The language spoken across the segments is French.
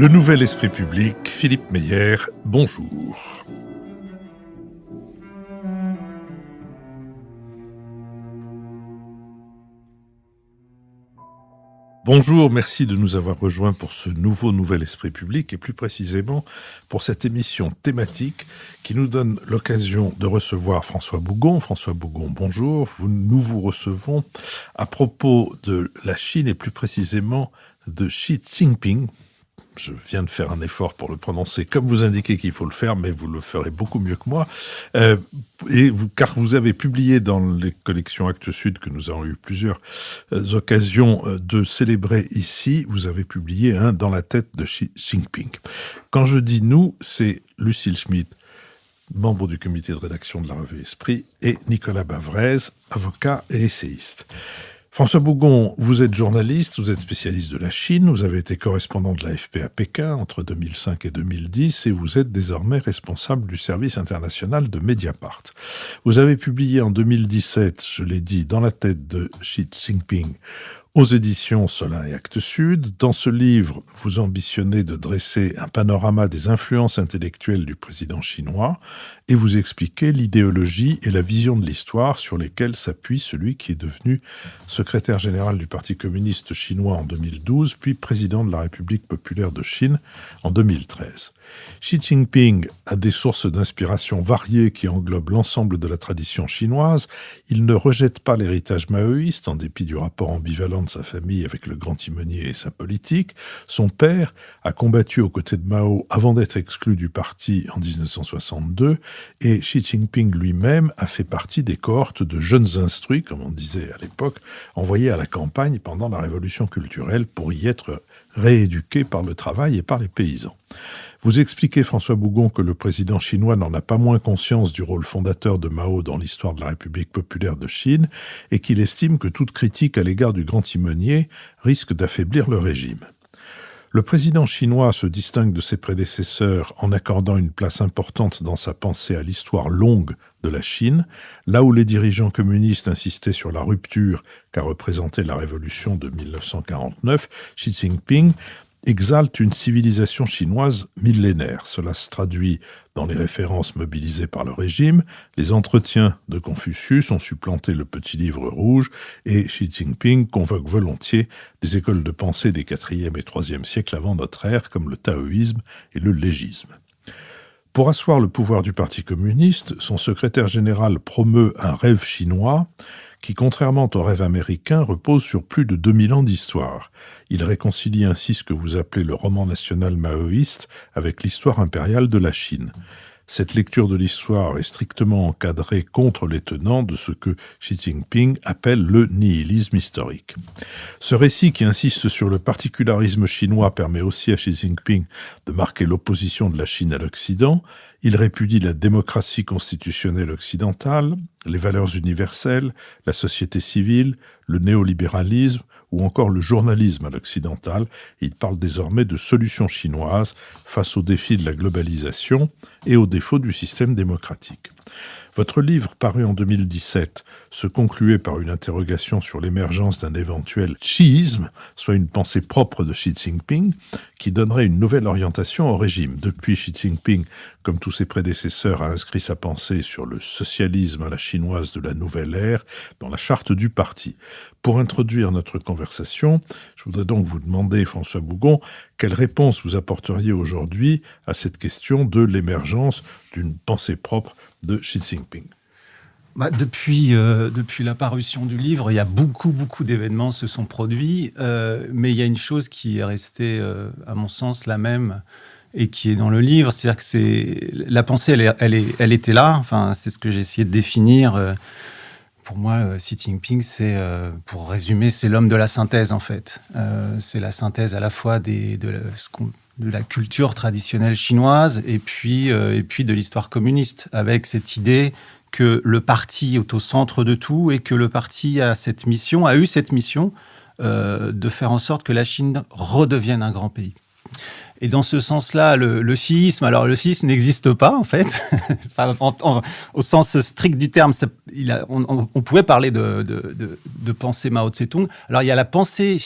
Le Nouvel Esprit Public, Philippe Meyer, bonjour. Bonjour, merci de nous avoir rejoints pour ce nouveau Nouvel Esprit Public et plus précisément pour cette émission thématique qui nous donne l'occasion de recevoir François Bougon. François Bougon, bonjour. Nous vous recevons à propos de la Chine et plus précisément de Xi Jinping. Je viens de faire un effort pour le prononcer comme vous indiquez qu'il faut le faire, mais vous le ferez beaucoup mieux que moi. Car vous avez publié dans les collections Actes Sud, que nous avons eu plusieurs occasions de célébrer ici, vous avez publié un Dans la tête de Xi Jinping. Quand je dis nous, c'est Lucille Schmidt, membre du comité de rédaction de la revue Esprit, et Nicolas Bavrez, avocat et essayiste. François Bougon, vous êtes journaliste, vous êtes spécialiste de la Chine, vous avez été correspondant de l'AFP à Pékin entre 2005 et 2010 et vous êtes désormais responsable du service international de Mediapart. Vous avez publié en 2017, je l'ai dit, Dans la tête de Xi Jinping, aux éditions Solin et Actes Sud. Dans ce livre, vous ambitionnez de dresser un panorama des influences intellectuelles du président chinois et vous expliquez l'idéologie et la vision de l'histoire sur lesquelles s'appuie celui qui est devenu secrétaire général du Parti communiste chinois en 2012, puis président de la République populaire de Chine en 2013. Xi Jinping a des sources d'inspiration variées qui englobent l'ensemble de la tradition chinoise. Il ne rejette pas l'héritage maoïste, en dépit du rapport ambivalent de sa famille avec le grand timonier et sa politique. Son père a combattu aux côtés de Mao avant d'être exclu du parti en 1962 et Xi Jinping lui-même a fait partie des cohortes de jeunes instruits, comme on disait à l'époque, envoyés à la campagne pendant la révolution culturelle pour y être rééduqués par le travail et par les paysans. Vous expliquez, François Bougon, que le président chinois n'en a pas moins conscience du rôle fondateur de Mao dans l'histoire de la République populaire de Chine et qu'il estime que toute critique à l'égard du grand timonier risque d'affaiblir le régime. Le président chinois se distingue de ses prédécesseurs en accordant une place importante dans sa pensée à l'histoire longue de la Chine, là où les dirigeants communistes insistaient sur la rupture qu'a représentée la révolution de 1949, Xi Jinping exalte une civilisation chinoise millénaire. Cela se traduit dans les références mobilisées par le régime. Les entretiens de Confucius ont supplanté le petit livre rouge et Xi Jinping convoque volontiers des écoles de pensée des 4e et 3e siècles avant notre ère, comme le taoïsme et le légisme. Pour asseoir le pouvoir du Parti communiste, son secrétaire général promeut un rêve chinois qui, contrairement au rêve américain, repose sur plus de 2000 ans d'histoire. Il réconcilie ainsi ce que vous appelez le roman national maoïste avec l'histoire impériale de la Chine. Cette lecture de l'histoire est strictement encadrée contre les tenants de ce que Xi Jinping appelle le nihilisme historique. Ce récit qui insiste sur le particularisme chinois permet aussi à Xi Jinping de marquer l'opposition de la Chine à l'Occident. Il répudie la démocratie constitutionnelle occidentale, les valeurs universelles, la société civile, le néolibéralisme ou encore le journalisme à l'occidental. Il parle désormais de solutions chinoises face aux défis de la globalisation et aux défauts du système démocratique. Votre livre, paru en 2017, se concluait par une interrogation sur l'émergence d'un éventuel chiisme, soit une pensée propre de Xi Jinping, qui donnerait une nouvelle orientation au régime. Depuis, Xi Jinping, comme tous ses prédécesseurs, a inscrit sa pensée sur le socialisme à la chinoise de la nouvelle ère dans la charte du parti. Pour introduire notre conversation, je voudrais donc vous demander, François Bougon, quelle réponse vous apporteriez aujourd'hui à cette question de l'émergence d'une pensée propre de Xi Jinping? Depuis la parution du livre, il y a beaucoup d'événements se sont produits, mais il y a une chose qui est restée, à mon sens, la même et qui est dans le livre, c'est-à-dire que la pensée, elle était là. Enfin, c'est ce que j'ai essayé de définir. Pour moi, Xi Jinping, pour résumer, c'est l'homme de la synthèse, en fait. C'est la synthèse à la fois de la culture traditionnelle chinoise et puis de l'histoire communiste, avec cette idée que le parti est au centre de tout et que le parti a eu cette mission de faire en sorte que la Chine redevienne un grand pays. Et dans ce sens-là, le chiisme, alors le chiisme n'existe pas en fait, enfin, au sens strict du terme, on pouvait parler de pensée Mao Tse-tung. Alors, il y a la pensée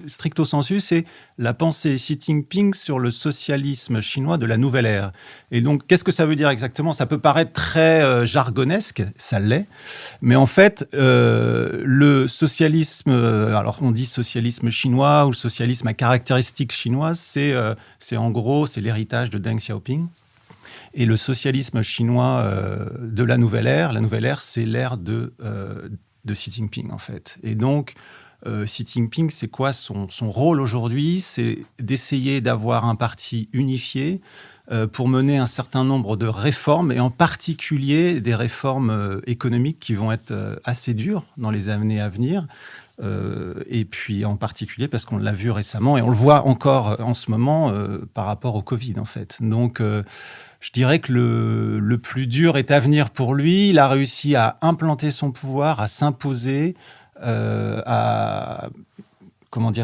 stricto sensu, c'est la pensée Xi Jinping sur le socialisme chinois de la nouvelle ère. Et donc, qu'est-ce que ça veut dire exactement ? Ça peut paraître très jargonesque, ça l'est, mais en fait, le socialisme, alors on dit socialisme chinois ou le socialisme à caractéristiques chinoises, c'est en gros, c'est l'héritage de Deng Xiaoping. Et le socialisme chinois de la nouvelle ère, c'est l'ère de Xi Jinping, en fait. Et donc, Xi Jinping, c'est quoi son rôle aujourd'hui ? C'est d'essayer d'avoir un parti unifié pour mener un certain nombre de réformes, et en particulier des réformes économiques qui vont être assez dures dans les années à venir. Et puis en particulier parce qu'on l'a vu récemment, et on le voit encore en ce moment par rapport au Covid, en fait. Donc, je dirais que le plus dur est à venir pour lui. Il a réussi à implanter son pouvoir, à s'imposer, à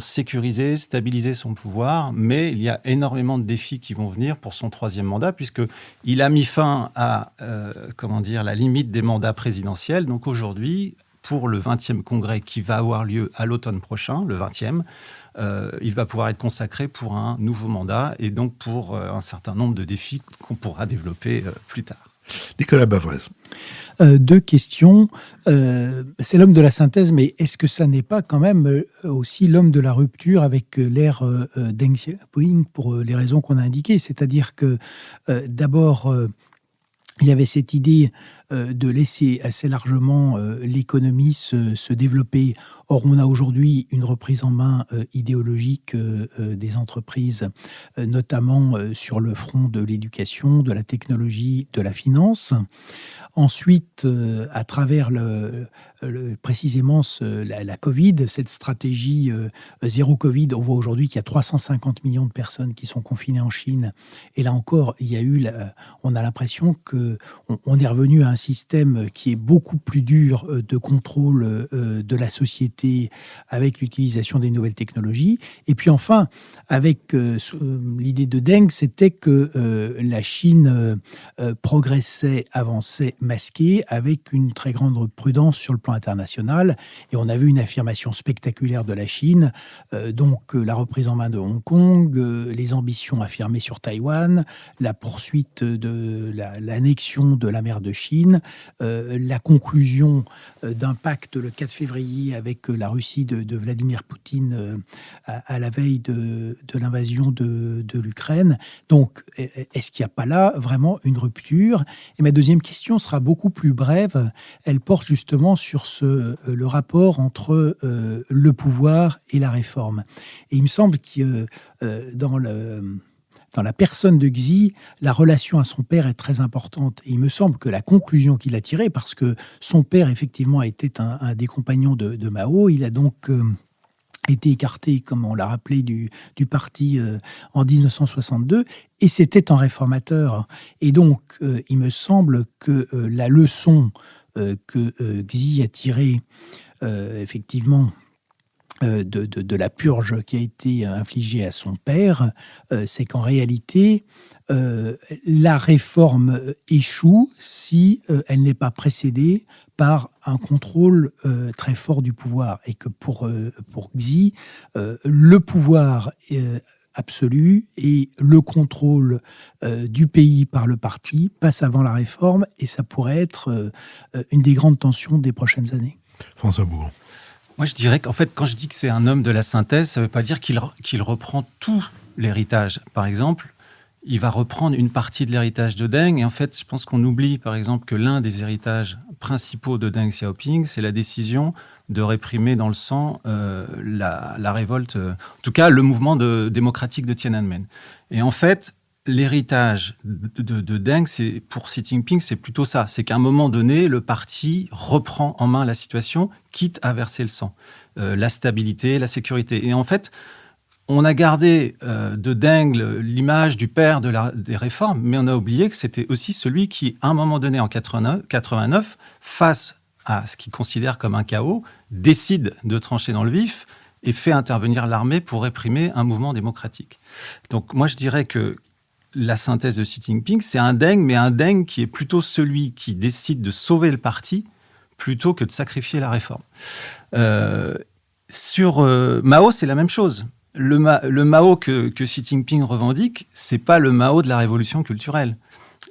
sécuriser, stabiliser son pouvoir. Mais il y a énormément de défis qui vont venir pour son 3e mandat, puisqu'il a mis fin à la limite des mandats présidentiels. Donc aujourd'hui, pour le 20e congrès qui va avoir lieu à l'automne prochain, le 20e, il va pouvoir être consacré pour un nouveau mandat, et donc pour un certain nombre de défis qu'on pourra développer plus tard. Nicolas Bavrez. 2 questions. C'est l'homme de la synthèse, mais est-ce que ça n'est pas quand même aussi l'homme de la rupture avec l'ère Deng Xiaoping, pour les raisons qu'on a indiquées ? C'est-à-dire que d'abord, il y avait cette idée de laisser assez largement l'économie se développer. Or, on a aujourd'hui une reprise en main idéologique des entreprises, notamment sur le front de l'éducation, de la technologie, de la finance. Ensuite, à travers précisément la Covid, cette stratégie zéro Covid, on voit aujourd'hui qu'il y a 350 millions de personnes qui sont confinées en Chine. Et là encore, on a l'impression qu'on est revenu à un système qui est beaucoup plus dur de contrôle de la société, avec l'utilisation des nouvelles technologies. Et puis enfin, avec l'idée de Deng, c'était que la Chine progressait, avançait, masquée, avec une très grande prudence sur le plan international. Et on a vu une affirmation spectaculaire de la Chine, donc la reprise en main de Hong Kong, les ambitions affirmées sur Taïwan, la poursuite de l'annexion de la mer de Chine, la conclusion d'un pacte le 4 février avec la Russie de Vladimir Poutine à la veille de l'invasion de l'Ukraine. Donc, est-ce qu'il n'y a pas là vraiment une rupture ? Et ma deuxième question sera beaucoup plus brève. Elle porte justement sur le rapport entre le pouvoir et la réforme. Et il me semble que dans la personne de Xi, la relation à son père est très importante. Et il me semble que la conclusion qu'il a tirée, parce que son père, effectivement, était un des compagnons de Mao, il a donc été écarté, comme on l'a rappelé, du parti en 1962, et c'était un réformateur. Et donc, il me semble que la leçon que Xi a tirée, effectivement, de la purge qui a été infligée à son père, c'est qu'en réalité, la réforme échoue si elle n'est pas précédée par un contrôle très fort du pouvoir. Et que pour Xi, le pouvoir absolu et le contrôle du pays par le parti passe avant la réforme, et ça pourrait être une des grandes tensions des prochaines années. François Bougon. Moi, je dirais qu'en fait, quand je dis que c'est un homme de la synthèse, ça ne veut pas dire qu'il reprend tout l'héritage. Par exemple, il va reprendre une partie de l'héritage de Deng. Et en fait, je pense qu'on oublie, par exemple, que l'un des héritages principaux de Deng Xiaoping, c'est la décision de réprimer dans le sang la révolte, en tout cas le mouvement démocratique de Tiananmen. Et en fait, l'héritage de Deng, pour Xi Jinping, c'est plutôt ça. C'est qu'à un moment donné, le parti reprend en main la situation, quitte à verser le sang. La stabilité, la sécurité. Et en fait, on a gardé de Deng l'image du père des réformes, mais on a oublié que c'était aussi celui qui, à un moment donné, en 89, face à ce qu'il considère comme un chaos, décide de trancher dans le vif et fait intervenir l'armée pour réprimer un mouvement démocratique. Donc moi, je dirais que la synthèse de Xi Jinping, c'est un Deng, mais un Deng qui est plutôt celui qui décide de sauver le parti plutôt que de sacrifier la réforme. Sur Mao, c'est la même chose. Le Mao que Xi Jinping revendique, c'est pas le Mao de la révolution culturelle.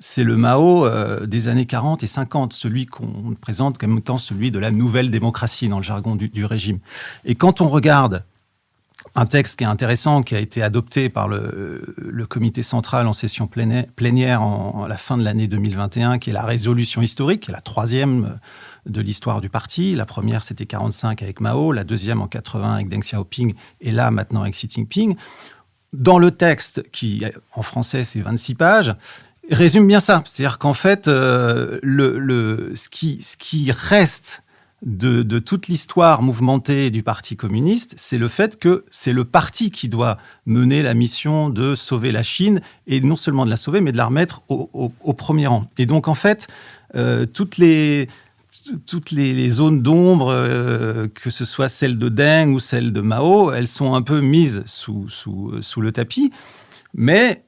C'est le Mao des années 40 et 50, celui qu'on présente comme étant celui de la nouvelle démocratie dans le jargon du régime. Et quand on regarde un texte qui est intéressant, qui a été adopté par le comité central en session plénière à la fin de l'année 2021, qui est la résolution historique, qui est la 3e de l'histoire du parti. La première, c'était 45 avec Mao, la deuxième en 80 avec Deng Xiaoping, et là, maintenant, avec Xi Jinping. Dans le texte, qui, en français, c'est 26 pages, résume bien ça. C'est-à-dire qu'en fait, ce qui reste de toute l'histoire mouvementée du Parti communiste, c'est le fait que c'est le parti qui doit mener la mission de sauver la Chine, et non seulement de la sauver, mais de la remettre au premier rang. Et donc, en fait, toutes les zones d'ombre, que ce soit celle de Deng ou celle de Mao, elles sont un peu mises sous le tapis, mais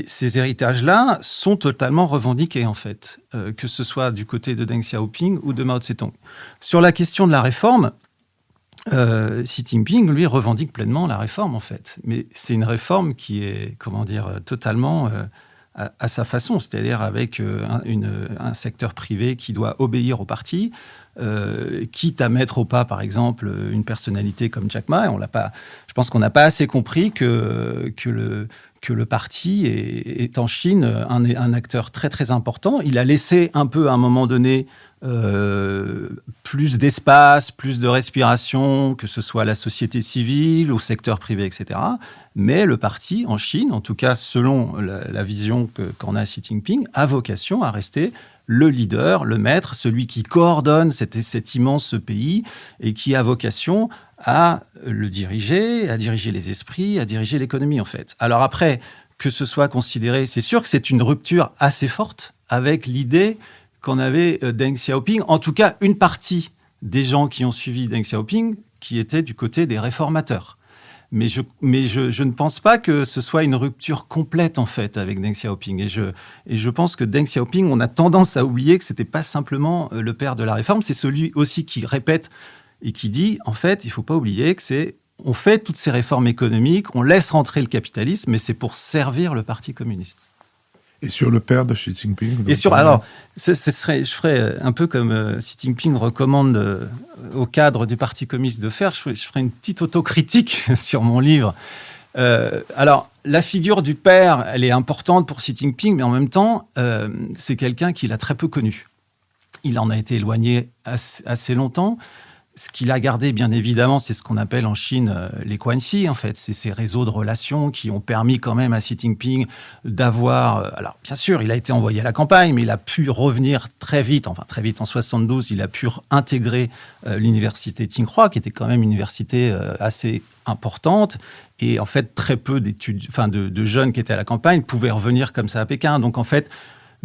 ces héritages-là sont totalement revendiqués, en fait, que ce soit du côté de Deng Xiaoping ou de Mao Tse-tung. Sur la question de la réforme, Xi Jinping, lui, revendique pleinement la réforme, en fait. Mais c'est une réforme qui est, totalement à sa façon, c'est-à-dire avec un secteur privé qui doit obéir au parti, quitte à mettre au pas, par exemple, une personnalité comme Jack Ma. Je pense qu'on n'a pas assez compris que le parti est en Chine un acteur très, très important. Il a laissé un peu, à un moment donné, plus d'espace, plus de respiration, que ce soit à la société civile, au secteur privé, etc. Mais le parti, en Chine, en tout cas selon la vision qu'en a Xi Jinping, a vocation à rester le leader, le maître, celui qui coordonne cet immense pays et qui a vocation à le diriger, à diriger les esprits, à diriger l'économie, en fait. Alors après, que ce soit considéré, c'est sûr que c'est une rupture assez forte avec l'idée qu'en avait Deng Xiaoping, en tout cas une partie des gens qui ont suivi Deng Xiaoping, qui étaient du côté des réformateurs. Mais je ne pense pas que ce soit une rupture complète, en fait, avec Deng Xiaoping. Et je pense que Deng Xiaoping, on a tendance à oublier que ce n'était pas simplement le père de la réforme, c'est celui aussi qui répète et qui dit, en fait, il ne faut pas oublier que on fait toutes ces réformes économiques, on laisse rentrer le capitalisme, mais c'est pour servir le Parti communiste. Et sur le père de Xi Jinping je ferais un peu comme Xi Jinping recommande au cadre du Parti communiste de faire, je ferais une petite autocritique sur mon livre. Alors, la figure du père, elle est importante pour Xi Jinping, mais en même temps, c'est quelqu'un qu'il a très peu connu. Il en a été éloigné assez longtemps. Ce qu'il a gardé, bien évidemment, c'est ce qu'on appelle en Chine les guanxi, en fait. C'est ces réseaux de relations qui ont permis quand même à Xi Jinping d'avoir... alors, bien sûr, il a été envoyé à la campagne, mais il a pu revenir très vite en 72, il a pu intégrer l'université Tsinghua, qui était quand même une université assez importante. Et en fait, très peu de jeunes qui étaient à la campagne pouvaient revenir comme ça à Pékin. Donc, en fait...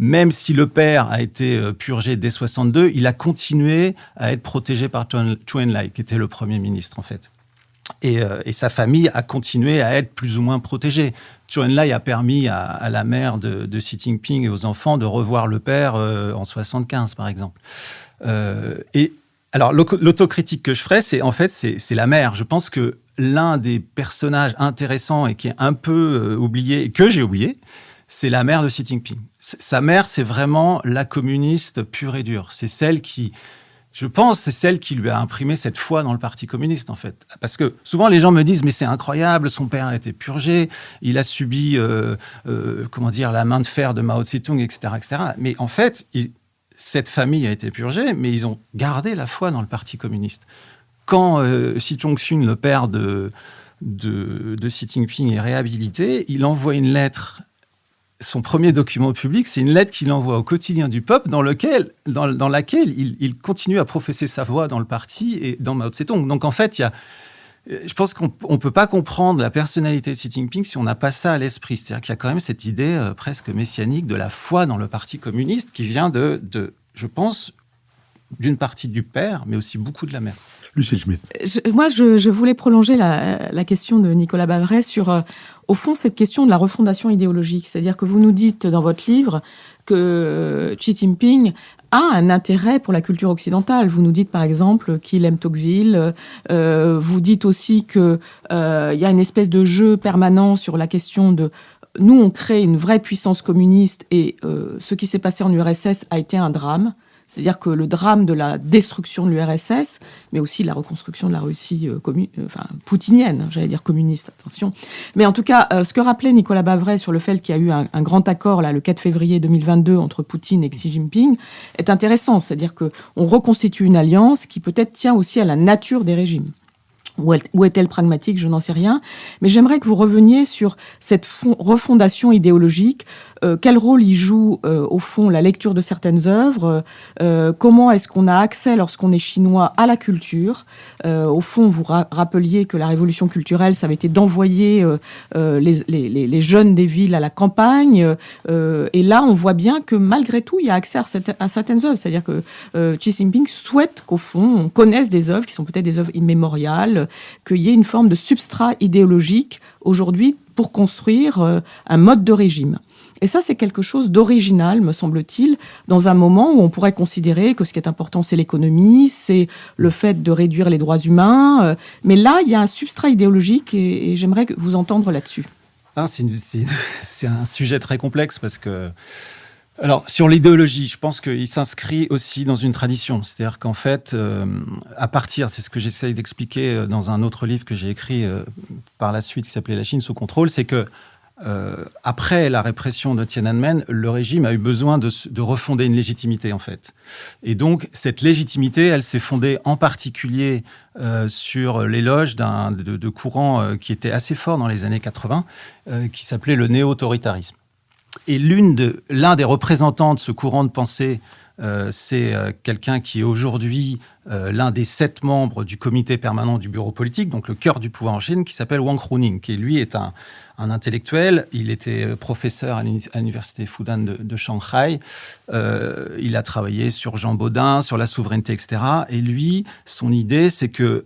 Même si le père a été purgé dès 62, il a continué à être protégé par Zhou Enlai, qui était le Premier ministre, en fait. Et sa famille a continué à être plus ou moins protégée. Zhou Enlai a permis à la mère de Xi Jinping et aux enfants de revoir le père en 75, par exemple. Et alors, l'autocritique que je ferais, c'est la mère. Je pense que l'un des personnages intéressants et qui est un peu oublié, et que j'ai oublié, c'est la mère de Xi Jinping. Sa mère, c'est vraiment la communiste pure et dure. C'est celle qui lui a imprimé cette foi dans le Parti communiste, en fait. Parce que souvent, les gens me disent « Mais c'est incroyable, son père a été purgé, il a subi la main de fer de Mao Tse-tung, etc. etc. » Mais en fait, cette famille a été purgée, mais ils ont gardé la foi dans le Parti communiste. Quand Xi Chongxun, le père de Xi Jinping, est réhabilité, il envoie une lettre. Son premier document public, c'est une lettre qu'il envoie au quotidien du peuple dans laquelle il continue à professer sa voix dans le parti et dans Mao Tse-tung. Donc en fait, je pense qu'on ne peut pas comprendre la personnalité de Xi Jinping si on n'a pas ça à l'esprit. C'est-à-dire qu'il y a quand même cette idée presque messianique de la foi dans le Parti communiste qui vient je pense, d'une partie du père, mais aussi beaucoup de la mère. Lucille Schmitt. Je voulais prolonger la question de Nicolas Bavret sur, au fond, cette question de la refondation idéologique. C'est-à-dire que vous nous dites dans votre livre que Xi Jinping a un intérêt pour la culture occidentale. Vous nous dites par exemple qu'il aime Tocqueville. Vous dites aussi qu'il y a une espèce de jeu permanent sur la question de... Nous, on crée une vraie puissance communiste et ce qui s'est passé en URSS a été un drame. C'est-à-dire que le drame de la destruction de l'URSS, mais aussi la reconstruction de la Russie poutinienne, j'allais dire communiste, attention. Mais en tout cas, ce que rappelait Nicolas Bavret sur le fait qu'il y a eu un grand accord là, le 4 février 2022 entre Poutine et Xi Jinping est intéressant. C'est-à-dire qu'on reconstitue une alliance qui peut-être tient aussi à la nature des régimes. Ou est-elle pragmatique? Je n'en sais rien. Mais j'aimerais que vous reveniez sur cette refondation idéologique. Quel rôle y joue, au fond, la lecture de certaines œuvres? Comment est-ce qu'on a accès, lorsqu'on est chinois, à la culture? Au fond, vous rappeliez que la révolution culturelle, ça avait été d'envoyer les jeunes des villes à la campagne. Et là, on voit bien que, malgré tout, il y a accès à certaines œuvres. C'est-à-dire que Xi Jinping souhaite qu'au fond, on connaisse des œuvres qui sont peut-être des œuvres immémoriales, qu'il y ait une forme de substrat idéologique aujourd'hui pour construire un mode de régime. Et ça, c'est quelque chose d'original, me semble-t-il, dans un moment où on pourrait considérer que ce qui est important, c'est l'économie, c'est le fait de réduire les droits humains. Mais là, il y a un substrat idéologique et j'aimerais vous entendre là-dessus. C'est un sujet très complexe parce que... Alors, sur l'idéologie, je pense qu'il s'inscrit aussi dans une tradition. C'est-à-dire qu'en fait, à partir, c'est ce que j'essaye d'expliquer dans un autre livre que j'ai écrit par la suite, qui s'appelait « La Chine sous contrôle », c'est que après la répression de Tiananmen, le régime a eu besoin de refonder une légitimité, en fait. Et donc, cette légitimité, elle s'est fondée en particulier sur l'éloge de courants qui étaient assez forts dans les années 80, qui s'appelait le néo-autoritarisme. Et l'un des représentants de ce courant de pensée, c'est quelqu'un qui est aujourd'hui l'un des 7 membres du comité permanent du bureau politique, donc le cœur du pouvoir en Chine, qui s'appelle Wang Runing, qui lui est un intellectuel. Il était professeur à l'université Fudan de Shanghai. Il a travaillé sur Jean Bodin, sur la souveraineté, etc. Et lui, son idée, c'est que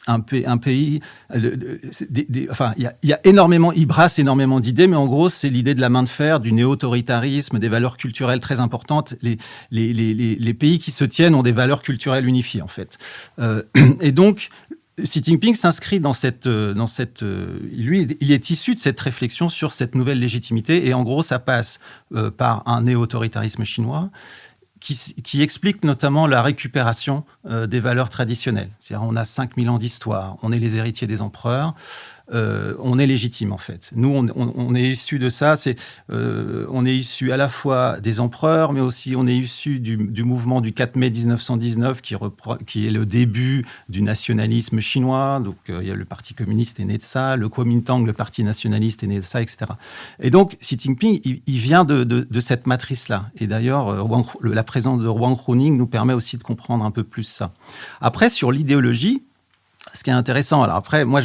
un pays, il y a énormément, il brasse énormément d'idées, mais en gros, c'est l'idée de la main de fer, du néo-autoritarisme, des valeurs culturelles très importantes. Les pays qui se tiennent ont des valeurs culturelles unifiées, en fait. Et donc, Xi Jinping s'inscrit dans cette lui, il est issu de cette réflexion sur cette nouvelle légitimité. Et en gros, ça passe par un néo-autoritarisme chinois qui explique notamment la récupération des valeurs traditionnelles. C'est-à-dire, on a 5000 ans d'histoire, on est les héritiers des empereurs, on est légitime, en fait. Nous, on est issu de ça. On est issu à la fois des empereurs, mais aussi on est issu du mouvement du 4 mai 1919, qui est le début du nationalisme chinois. Donc, il y a le Parti communiste est né de ça, le Kuomintang, le Parti nationaliste est né de ça, etc. Et donc, Xi Jinping, il vient de cette matrice-là. Et d'ailleurs, la présence de Wang Runing nous permet aussi de comprendre un peu plus ça. Après, sur l'idéologie, ce qui est intéressant, alors après, moi,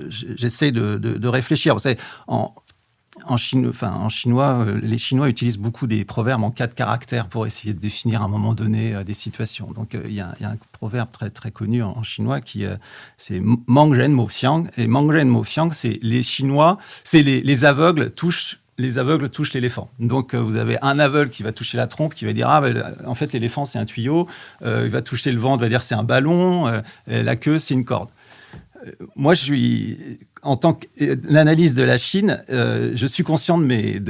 j'essaie de réfléchir. Vous savez, en chinois, les Chinois utilisent beaucoup des proverbes en 4 caractères pour essayer de définir à un moment donné des situations. Donc, il y a un proverbe très, très connu en chinois c'est « Mang Zhen Mo Xiang ». Et « Mang Zhen Mo Xiang », c'est les Chinois, c'est les aveugles touchent l'éléphant. Donc, vous avez un aveugle qui va toucher la trompe, qui va dire « Ah, en fait, l'éléphant, c'est un tuyau. Il va toucher le ventre, va dire « C'est un ballon. La queue, c'est une corde. » Moi, en tant qu'analyste de la Chine, je suis conscient de mes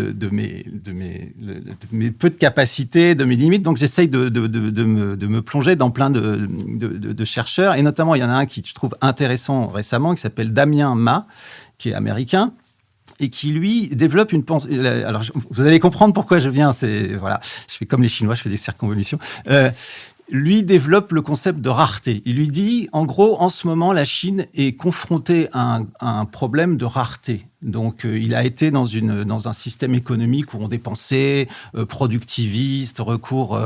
peu de capacités, de mes limites. Donc, j'essaye de me plonger dans plein de chercheurs. Et notamment, il y en a un qui je trouve intéressant récemment, qui s'appelle Damien Ma, qui est américain, et qui, lui, développe une pensée... Alors, vous allez comprendre pourquoi je viens. Voilà, je fais comme les Chinois, je fais des circonvolutions. Lui développe le concept de rareté. Il lui dit, en gros, en ce moment, la Chine est confrontée à un problème de rareté. Donc, il a été dans un système économique où on dépensait, productiviste, recours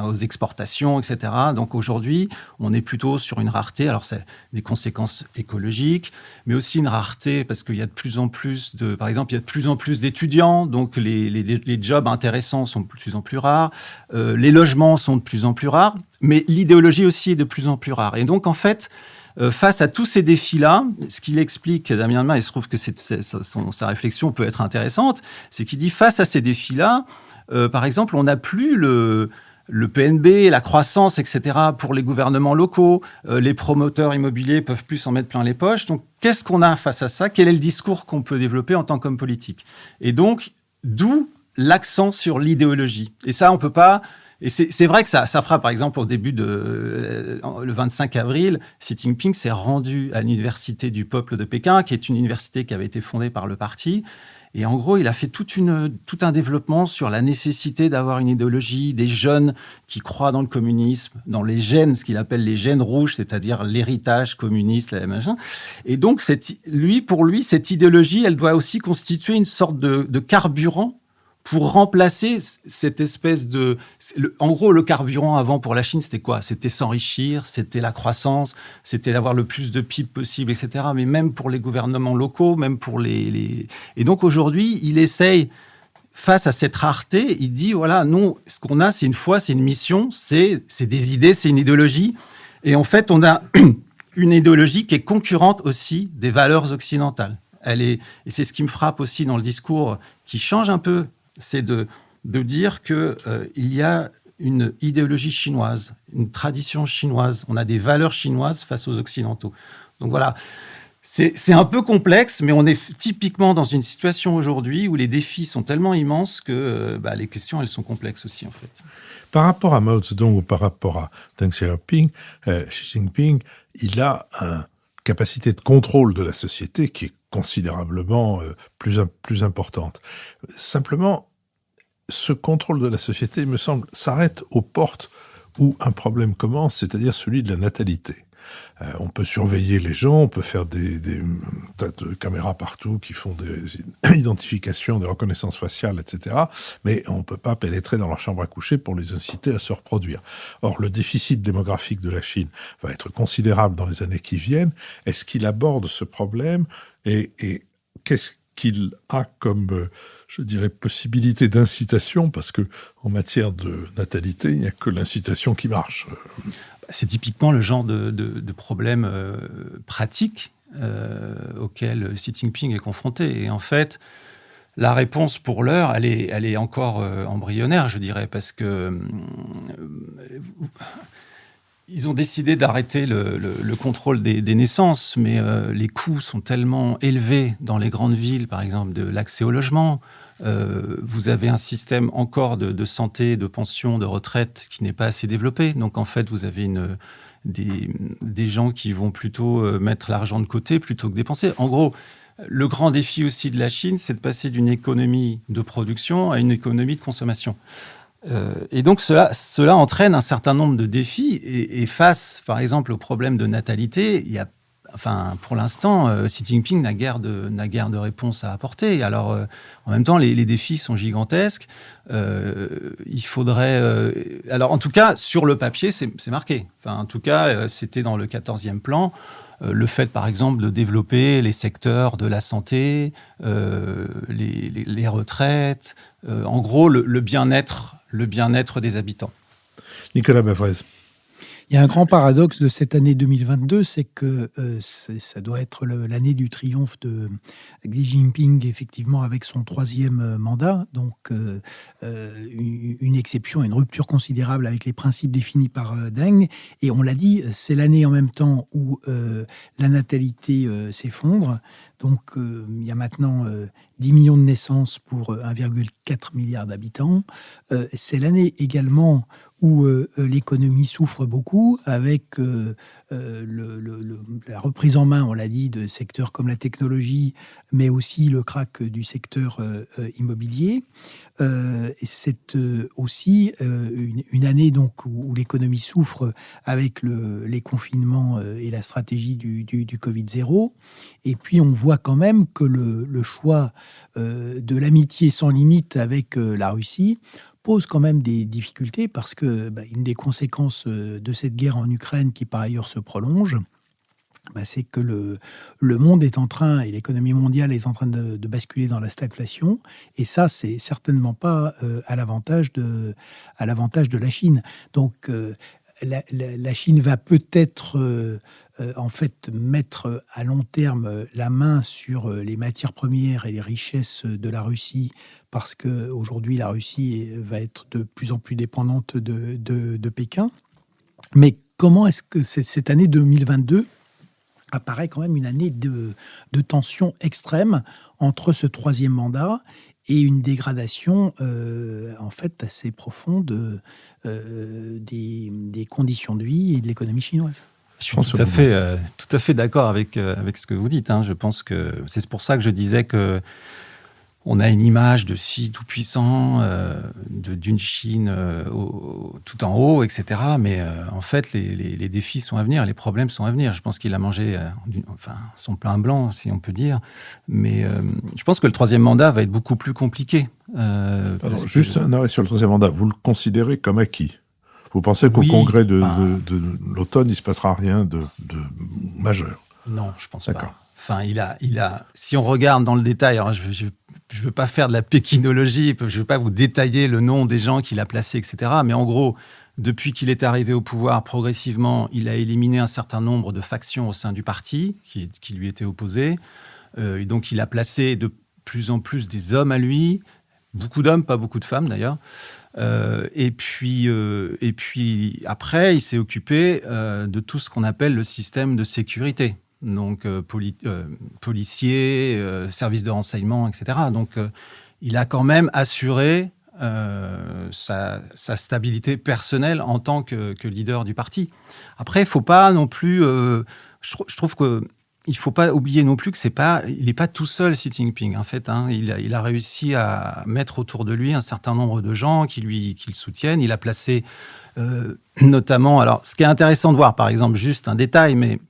aux exportations, etc. Donc, aujourd'hui, on est plutôt sur une rareté. Alors, c'est des conséquences écologiques, mais aussi une rareté parce qu'il y a de plus en plus par exemple, il y a de plus en plus d'étudiants. Donc, les jobs intéressants sont de plus en plus rares. Les logements sont de plus en plus rares. Mais l'idéologie aussi est de plus en plus rare. Et donc, en fait, face à tous ces défis-là, ce qu'il explique, Damien Ma, et je trouve que sa réflexion peut être intéressante, c'est qu'il dit, face à ces défis-là, par exemple, on n'a plus le PNB, la croissance, etc., pour les gouvernements locaux. Les promoteurs immobiliers peuvent plus en mettre plein les poches. Donc, qu'est-ce qu'on a face à ça? Quel est le discours qu'on peut développer en tant qu'homme politique? Et donc, d'où l'accent sur l'idéologie. Et ça, on peut pas... Et c'est vrai que ça fera, par exemple, au début le 25 avril, Xi Jinping s'est rendu à l'Université du Peuple de Pékin, qui est une université qui avait été fondée par le parti. Et en gros, il a fait tout un développement sur la nécessité d'avoir une idéologie, des jeunes qui croient dans le communisme, dans les gènes, ce qu'il appelle les gènes rouges, c'est-à-dire l'héritage communiste, la machin. Et donc, pour lui, cette idéologie, elle doit aussi constituer une sorte de carburant pour remplacer cette espèce de... En gros, le carburant avant pour la Chine, c'était quoi? C'était s'enrichir, c'était la croissance, c'était d'avoir le plus de PIB possible, etc. Mais même pour les gouvernements locaux, même pour les... Et donc aujourd'hui, il essaye, face à cette rareté, il dit, voilà, non, ce qu'on a, c'est une mission, c'est des idées, c'est une idéologie. Et en fait, on a une idéologie qui est concurrente aussi des valeurs occidentales. Et c'est ce qui me frappe aussi dans le discours qui change un peu, c'est de dire qu'il y a une idéologie chinoise, une tradition chinoise. On a des valeurs chinoises face aux Occidentaux. Donc voilà, c'est un peu complexe, mais on est typiquement dans une situation aujourd'hui où les défis sont tellement immenses que les questions, elles sont complexes aussi, en fait. Par rapport à Mao Zedong ou par rapport à Deng Xiaoping, Xi Jinping, il a une capacité de contrôle de la société qui est considérablement plus importante. Simplement, ce contrôle de la société, me semble, s'arrête aux portes où un problème commence, c'est-à-dire celui de la natalité. On peut surveiller les gens, on peut faire des tas de caméras partout qui font des identifications, des reconnaissances faciales, etc. Mais on ne peut pas pénétrer dans leur chambre à coucher pour les inciter à se reproduire. Or, le déficit démographique de la Chine va être considérable dans les années qui viennent. Est-ce qu'il aborde ce problème et qu'est-ce qu'il a comme, je dirais, possibilité d'incitation? Parce que en matière de natalité, il n'y a que l'incitation qui marche. C'est typiquement le genre de problème pratique auquel Xi Jinping est confronté. Et en fait, la réponse pour l'heure, elle est encore embryonnaire, je dirais, parce que ils ont décidé d'arrêter le contrôle des naissances, mais les coûts sont tellement élevés dans les grandes villes, par exemple, de l'accès au logement. Vous avez un système encore de santé, de pension, de retraite qui n'est pas assez développé. Donc, en fait, vous avez des gens qui vont plutôt mettre l'argent de côté plutôt que dépenser. En gros, le grand défi aussi de la Chine, c'est de passer d'une économie de production à une économie de consommation. Et donc, cela entraîne un certain nombre de défis. Et face, par exemple, au problème de natalité, il y a... Enfin, pour l'instant, Xi Jinping n'a guère de réponse à apporter. Alors, en même temps, les défis sont gigantesques. Il faudrait... alors, en tout cas, sur le papier, c'est marqué. Enfin, en tout cas, c'était dans le 14e plan. Le fait, par exemple, de développer les secteurs de la santé, les retraites, en gros, le bien-être des habitants. Nicolas Bavrez. Il y a un grand paradoxe de cette année 2022, c'est que ça doit être l'année du triomphe de Xi Jinping, effectivement, avec son 3e mandat. Donc, une exception, une rupture considérable avec les principes définis par Deng. Et on l'a dit, c'est l'année en même temps où la natalité s'effondre. Donc, il y a maintenant 10 millions de naissances pour 1,4 milliard d'habitants. C'est l'année également où l'économie souffre beaucoup, avec la reprise en main, on l'a dit, de secteurs comme la technologie, mais aussi le krach du secteur immobilier. C'est aussi une année donc, où l'économie souffre avec les confinements et la stratégie du Covid-0. Et puis on voit quand même que le choix de l'amitié sans limite avec la Russie pose quand même des difficultés parce que une des conséquences de cette guerre en Ukraine, qui par ailleurs se prolonge, c'est que le monde est en train, et l'économie mondiale est en train de basculer dans la stagflation. Et ça, c'est certainement pas à l'avantage de la Chine. Donc, la Chine va peut-être en fait mettre à long terme la main sur les matières premières et les richesses de la Russie, parce qu'aujourd'hui la Russie va être de plus en plus dépendante de Pékin. Mais comment est-ce que cette année 2022 apparaît quand même une année de tension extrême entre ce troisième mandat et une dégradation en fait assez profonde des conditions de vie et de l'économie chinoise. Je suis tout à fait d'accord avec ce que vous dites. Je pense que c'est pour ça que je disais que on a une image de Xi tout puissant, d'une Chine tout en haut, etc. Mais en fait, les défis sont à venir, les problèmes sont à venir. Je pense qu'il a mangé son pain blanc, si on peut dire. Mais je pense que le troisième mandat va être beaucoup plus compliqué. Juste un arrêt sur le troisième mandat. Vous le considérez comme acquis? Vous pensez qu'au congrès de l'automne, il ne se passera rien de majeur? Non, je pense pas. Enfin, il a. Si on regarde dans le détail, alors je veux pas faire de la pékinologie, je veux pas vous détailler le nom des gens qu'il a placés, etc. Mais en gros, depuis qu'il est arrivé au pouvoir, progressivement, il a éliminé un certain nombre de factions au sein du parti qui lui étaient opposées. Et donc, il a placé de plus en plus des hommes à lui, beaucoup d'hommes, pas beaucoup de femmes d'ailleurs. Et puis après, il s'est occupé de tout ce qu'on appelle le système de sécurité. Donc, policiers, services de renseignement, etc. Donc, il a quand même assuré sa stabilité personnelle en tant que leader du parti. Après, il ne faut pas non plus... je trouve que il ne faut pas oublier non plus que il n'est pas tout seul, Xi Jinping. En fait, il a réussi à mettre autour de lui un certain nombre de gens qui le soutiennent. Il a placé notamment... Alors, ce qui est intéressant de voir, par exemple, juste un détail, mais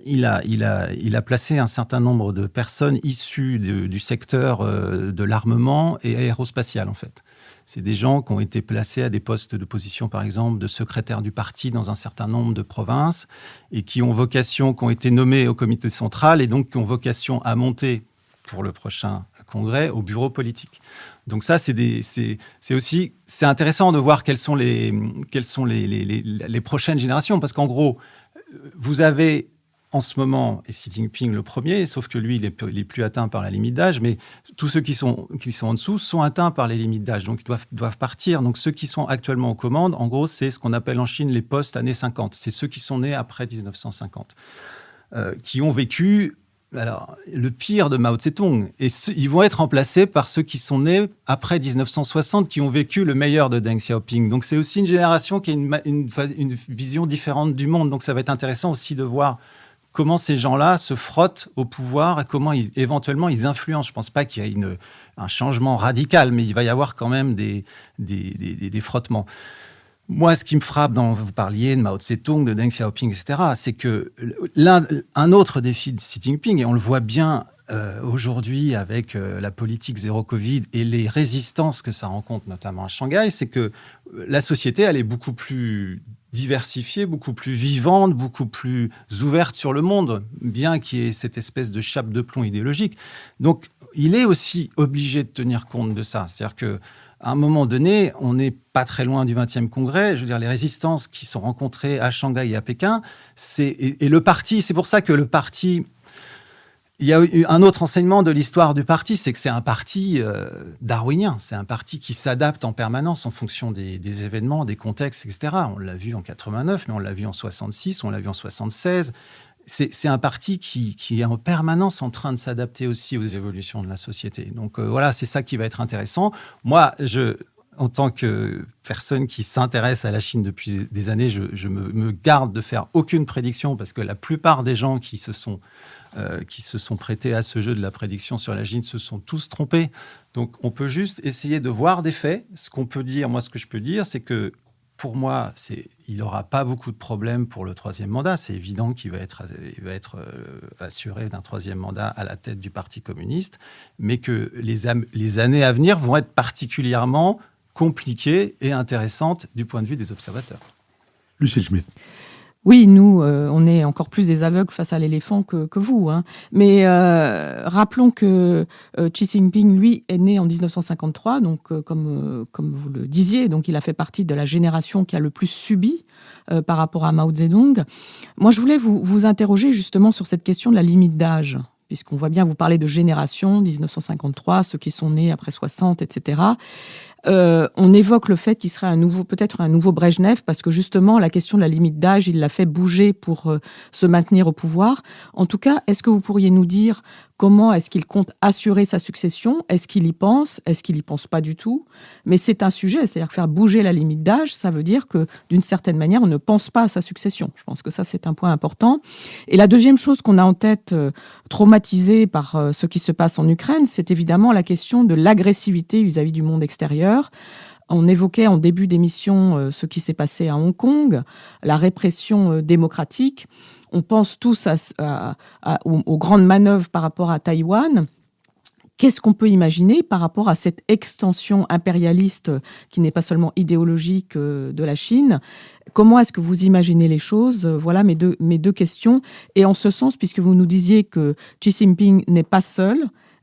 il a placé un certain nombre de personnes issues du secteur de l'armement et aérospatial, en fait. C'est des gens qui ont été placés à des postes de position, par exemple, de secrétaire du parti dans un certain nombre de provinces et qui ont été nommés au comité central et donc qui ont vocation à monter pour le prochain congrès au bureau politique. Donc ça, c'est intéressant de voir quelles sont les prochaines générations, parce qu'en gros, vous avez en ce moment, et Xi Jinping le premier, sauf que lui, il est plus atteint par la limite d'âge, mais tous ceux qui sont en dessous sont atteints par les limites d'âge, donc ils doivent partir. Donc ceux qui sont actuellement aux commandes, en gros, c'est ce qu'on appelle en Chine les post-années 50. C'est ceux qui sont nés après 1950, qui ont vécu le pire de Mao Tse-tung. Et ils vont être remplacés par ceux qui sont nés après 1960, qui ont vécu le meilleur de Deng Xiaoping. Donc c'est aussi une génération qui a une vision différente du monde. Donc ça va être intéressant aussi de voir comment ces gens-là se frottent au pouvoir et comment éventuellement ils influencent. Je ne pense pas qu'il y ait un changement radical, mais il va y avoir quand même des frottements. Moi, ce qui me frappe, vous parliez de Mao Tse-tung, de Deng Xiaoping, etc., c'est que un autre défi de Xi Jinping, et on le voit bien aujourd'hui avec la politique zéro Covid et les résistances que ça rencontre, notamment à Shanghai, c'est que la société, elle est beaucoup plus diversifiée, beaucoup plus vivante, beaucoup plus ouverte sur le monde, bien qu'il y ait cette espèce de chape de plomb idéologique. Donc, il est aussi obligé de tenir compte de ça. C'est-à-dire qu'à un moment donné, on n'est pas très loin du 20e congrès. Je veux dire, les résistances qui sont rencontrées à Shanghai et à Pékin, et le parti, c'est pour ça que le parti... Il y a eu un autre enseignement de l'histoire du parti, c'est que c'est un parti darwinien. C'est un parti qui s'adapte en permanence en fonction des événements, des contextes, etc. On l'a vu en 89, mais on l'a vu en 66, on l'a vu en 76. C'est un parti qui est en permanence en train de s'adapter aussi aux évolutions de la société. Donc voilà, c'est ça qui va être intéressant. Moi, en tant que personne qui s'intéresse à la Chine depuis des années, je me garde de faire aucune prédiction, parce que la plupart des gens qui se sont prêtés à ce jeu de la prédiction sur la Chine se sont tous trompés. Donc, on peut juste essayer de voir des faits. Ce que je peux dire, c'est que pour moi, il n'aura pas beaucoup de problèmes pour le troisième mandat. C'est évident qu'il va être assuré d'un troisième mandat à la tête du Parti communiste, mais que les années à venir vont être particulièrement compliquées et intéressantes du point de vue des observateurs. Lucile Schmitt. Oui, nous, on est encore plus des aveugles face à l'éléphant que vous. Hein. Mais rappelons que Xi Jinping, lui, est né en 1953, donc comme vous le disiez, donc il a fait partie de la génération qui a le plus subi par rapport à Mao Zedong. Moi, je voulais vous interroger justement sur cette question de la limite d'âge, puisqu'on voit bien, vous parlez de génération, 1953, ceux qui sont nés après 60, etc. On évoque le fait qu'il serait peut-être un nouveau Brejnev, parce que justement, la question de la limite d'âge, il l'a fait bouger pour se maintenir au pouvoir. En tout cas, est-ce que vous pourriez nous dire comment est-ce qu'il compte assurer sa succession ? Est-ce qu'il y pense ? Est-ce qu'il y pense pas du tout ? Mais c'est un sujet, c'est-à-dire que faire bouger la limite d'âge, ça veut dire que d'une certaine manière, on ne pense pas à sa succession. Je pense que ça, c'est un point important. Et la deuxième chose qu'on a en tête, traumatisée par ce qui se passe en Ukraine, c'est évidemment la question de l'agressivité vis-à-vis du monde extérieur. On évoquait en début d'émission ce qui s'est passé à Hong Kong, la répression démocratique. On pense tous aux grandes manœuvres par rapport à Taïwan. Qu'est-ce qu'on peut imaginer par rapport à cette extension impérialiste qui n'est pas seulement idéologique de la Chine ? Comment est-ce que vous imaginez les choses ? Voilà mes deux questions. Et en ce sens, puisque vous nous disiez que Xi Jinping n'est pas seul,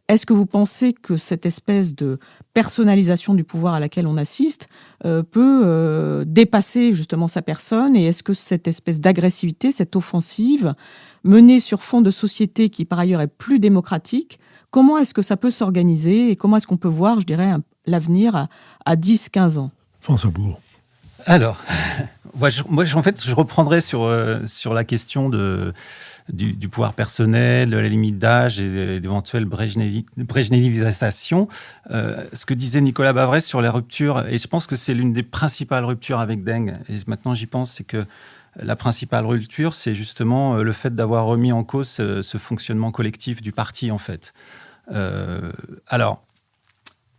est-ce que vous pensez que cette espèce de personnalisation du pouvoir à laquelle on assiste peut dépasser justement sa personne ? Et est-ce que cette espèce d'agressivité, cette offensive, menée sur fond de société qui par ailleurs est plus démocratique, comment est-ce que ça peut s'organiser et comment est-ce qu'on peut voir, je dirais, l'avenir à 10-15 ans ? François Bougon. Alors, en fait, je reprendrai sur la question du pouvoir personnel, de la limite d'âge et d'éventuelles brejnevisation. Ce que disait Nicolas Bavrez sur les ruptures, et je pense que c'est l'une des principales ruptures avec Deng, et maintenant j'y pense, c'est que la principale rupture, c'est justement le fait d'avoir remis en cause ce fonctionnement collectif du parti, en fait. Alors,